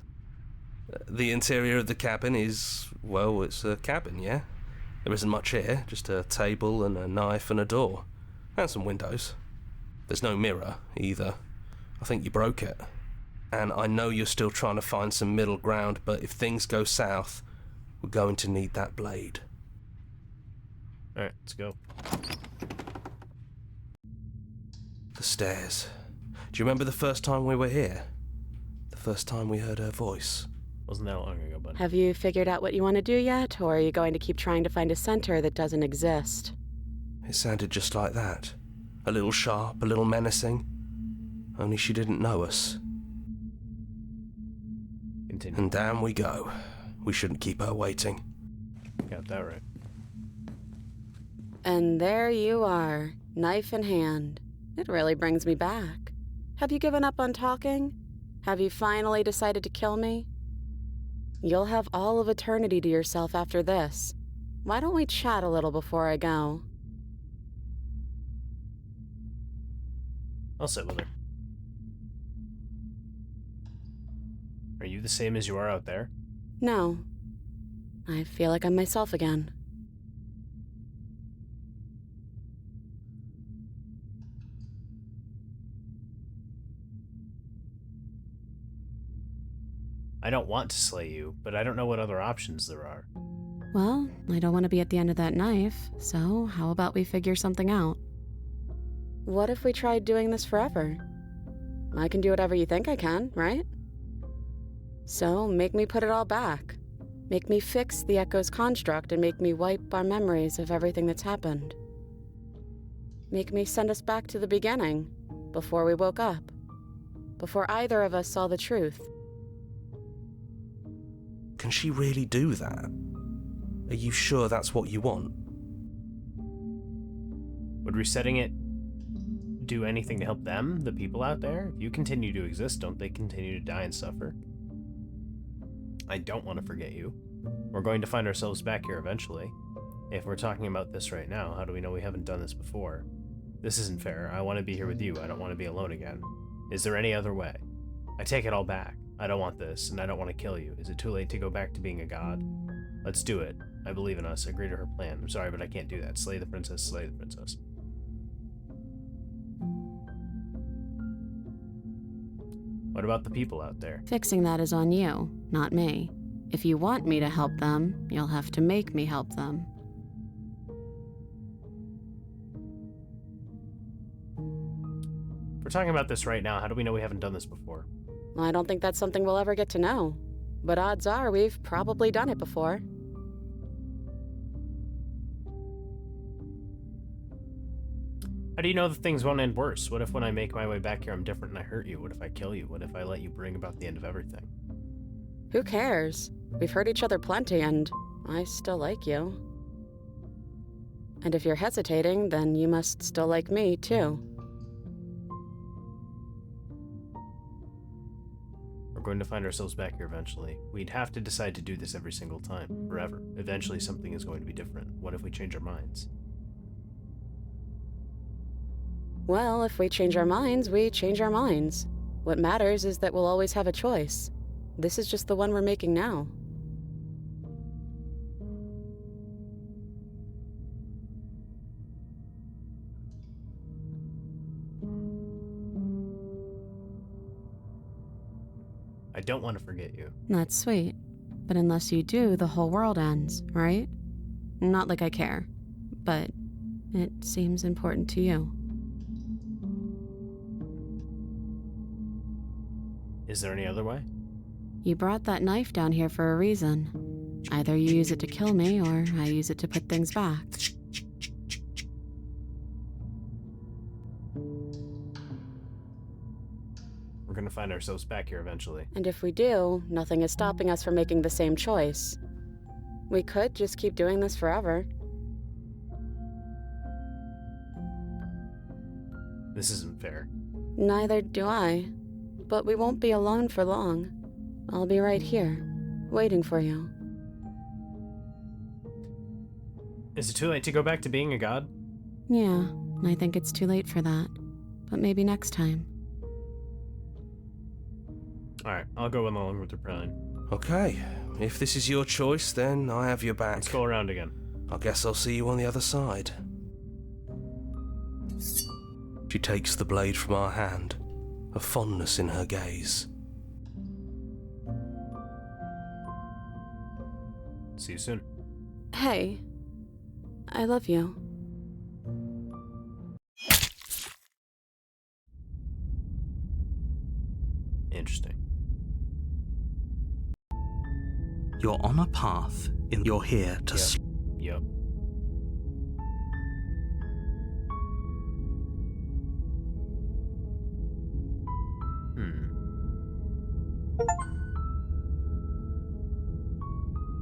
The interior of the cabin is, well, it's a cabin, yeah? There isn't much here, just a table and a knife and a door. And some windows. There's no mirror, either. I think you broke it. And I know you're still trying to find some middle ground, but if things go south, we're going to need that blade. Alright, let's go. The stairs. Do you remember the first time we were here? The first time we heard her voice? Wasn't that long ago, bud. Have you figured out what you want to do yet, or are you going to keep trying to find a center that doesn't exist? It sounded just like that. A little sharp, a little menacing. Only she didn't know us. Continue. And down we go. We shouldn't keep her waiting. Got that right. And there you are, knife in hand. It really brings me back. Have you given up on talking? Have you finally decided to kill me? You'll have all of eternity to yourself after this. Why don't we chat a little before I go? I'll sit with her. Are you the same as you are out there? No. I feel like I'm myself again. I don't want to slay you, but I don't know what other options there are. Well, I don't want to be at the end of that knife, so how about we figure something out? What if we tried doing this forever? I can do whatever you think I can, right? So, make me put it all back. Make me fix the Echo's construct and make me wipe our memories of everything that's happened. Make me send us back to the beginning, before we woke up. Before either of us saw the truth. Can she really do that? Are you sure that's what you want? Would resetting it do anything to help them, the people out there? If you continue to exist, don't they continue to die and suffer? I don't want to forget you. We're going to find ourselves back here eventually. If we're talking about this right now, how do we know we haven't done this before? This isn't fair. I want to be here with you. I don't want to be alone again. Is there any other way? I take it all back. I don't want this, and I don't want to kill you. Is it too late to go back to being a god? Let's do it. I believe in us. Agree to her plan. I'm sorry, but I can't do that. Slay the princess, slay the princess. What about the people out there? Fixing that is on you, not me. If you want me to help them, you'll have to make me help them. If we're talking about this right now, how do we know we haven't done this before? I don't think that's something we'll ever get to know. But odds are we've probably done it before. How do you know that things won't end worse? What if when I make my way back here I'm different and I hurt you? What if I kill you? What if I let you bring about the end of everything? Who cares? We've hurt each other plenty, and I still like you. And if you're hesitating, then you must still like me, too. We're going to find ourselves back here eventually. We'd have to decide to do this every single time, forever. Eventually something is going to be different. What if we change our minds? Well, if we change our minds, we change our minds. What matters is that we'll always have a choice. This is just the one we're making now. I don't want to forget you. That's sweet. But unless you do, the whole world ends, right? Not like I care, but it seems important to you. Is there any other way? You brought that knife down here for a reason. Either you use it to kill me, or I use it to put things back. We're gonna find ourselves back here eventually. And if we do, nothing is stopping us from making the same choice. We could just keep doing this forever. This isn't fair. Neither do I. But we won't be alone for long. I'll be right here, waiting for you. Is it too late to go back to being a god? Yeah, I think it's too late for that. But maybe next time. Alright, I'll go along with your plan. Okay, if this is your choice, then I have your back. Let's go around again. I guess I'll see you on the other side. She takes the blade from our hand, a fondness in her gaze. See you soon. Hey, I love you. Interesting. You're on a path, you're here to Yep.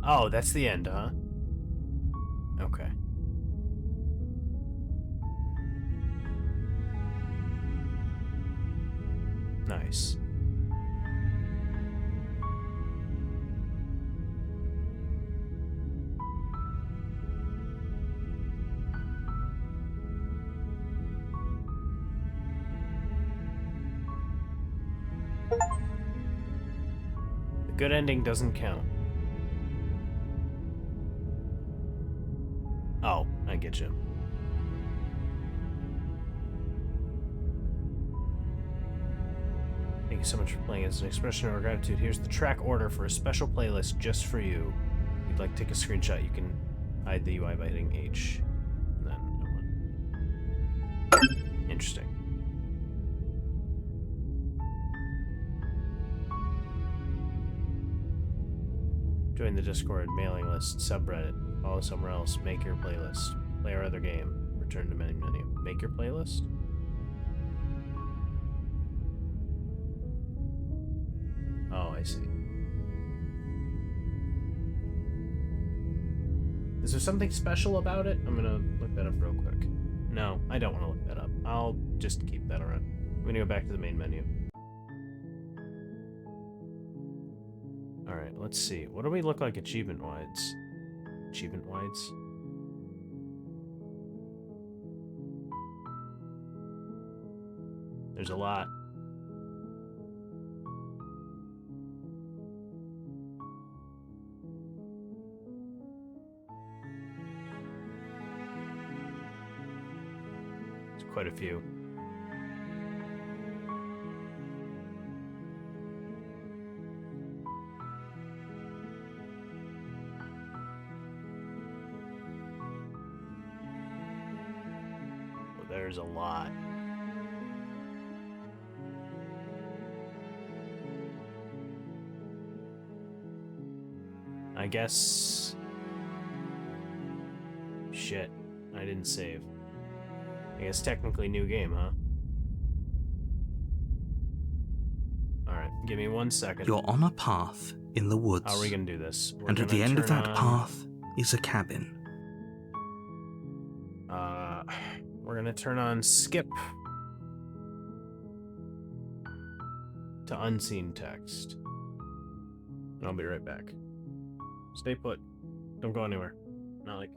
Oh, that's the end, huh? Okay. Nice. The good ending doesn't count. Oh, I get you. Thank you so much for playing. As an expression of our gratitude, here's the track order for a special playlist just for you. If you'd like to take a screenshot, you can Hide the UI by hitting H. And then L1. Interesting. Join the Discord, mailing list, subreddit. Follow somewhere else. Make your playlist. Play our other game. Return to main menu. Make your playlist? Oh, I see. Is there something special about it? I'm gonna look that up real quick. No, I don't want to look that up. I'll just keep that around. I'm gonna go back to the main menu. Alright, let's see. What do we look like achievement-wise? Achievement-wise? There's a lot. There's quite a few. Well, there's a lot. I guess... Shit. I didn't save. I guess technically new game, huh? Alright, give me 1 second. You're on a path in the woods. How are we gonna do this? And at the end of that path is a cabin. We're gonna turn on skip to unseen text. And I'll be right back. Stay put. Don't go anywhere. Not like...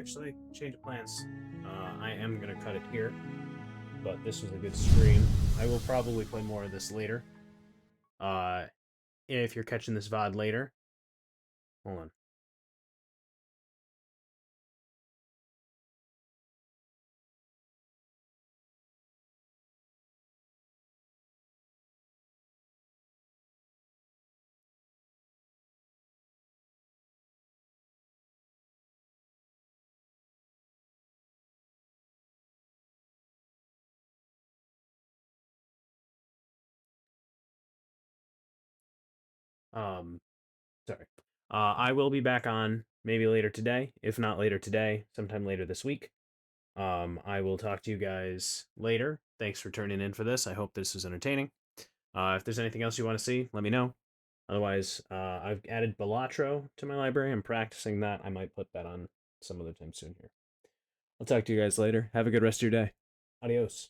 actually, change of plans. I am gonna cut it here, but this was a good stream. I will probably play more of this later. If you're catching this VOD later, hold on. Sorry. I will be back on maybe later today, if not later today, sometime later this week. I will talk to you guys later. Thanks for turning in for this. I hope this was entertaining. If there's anything else you want to see, let me know. Otherwise, I've added Balatro to my library. I'm practicing that. I might put that on some other time soon here. I'll talk to you guys later. Have a good rest of your day. Adios.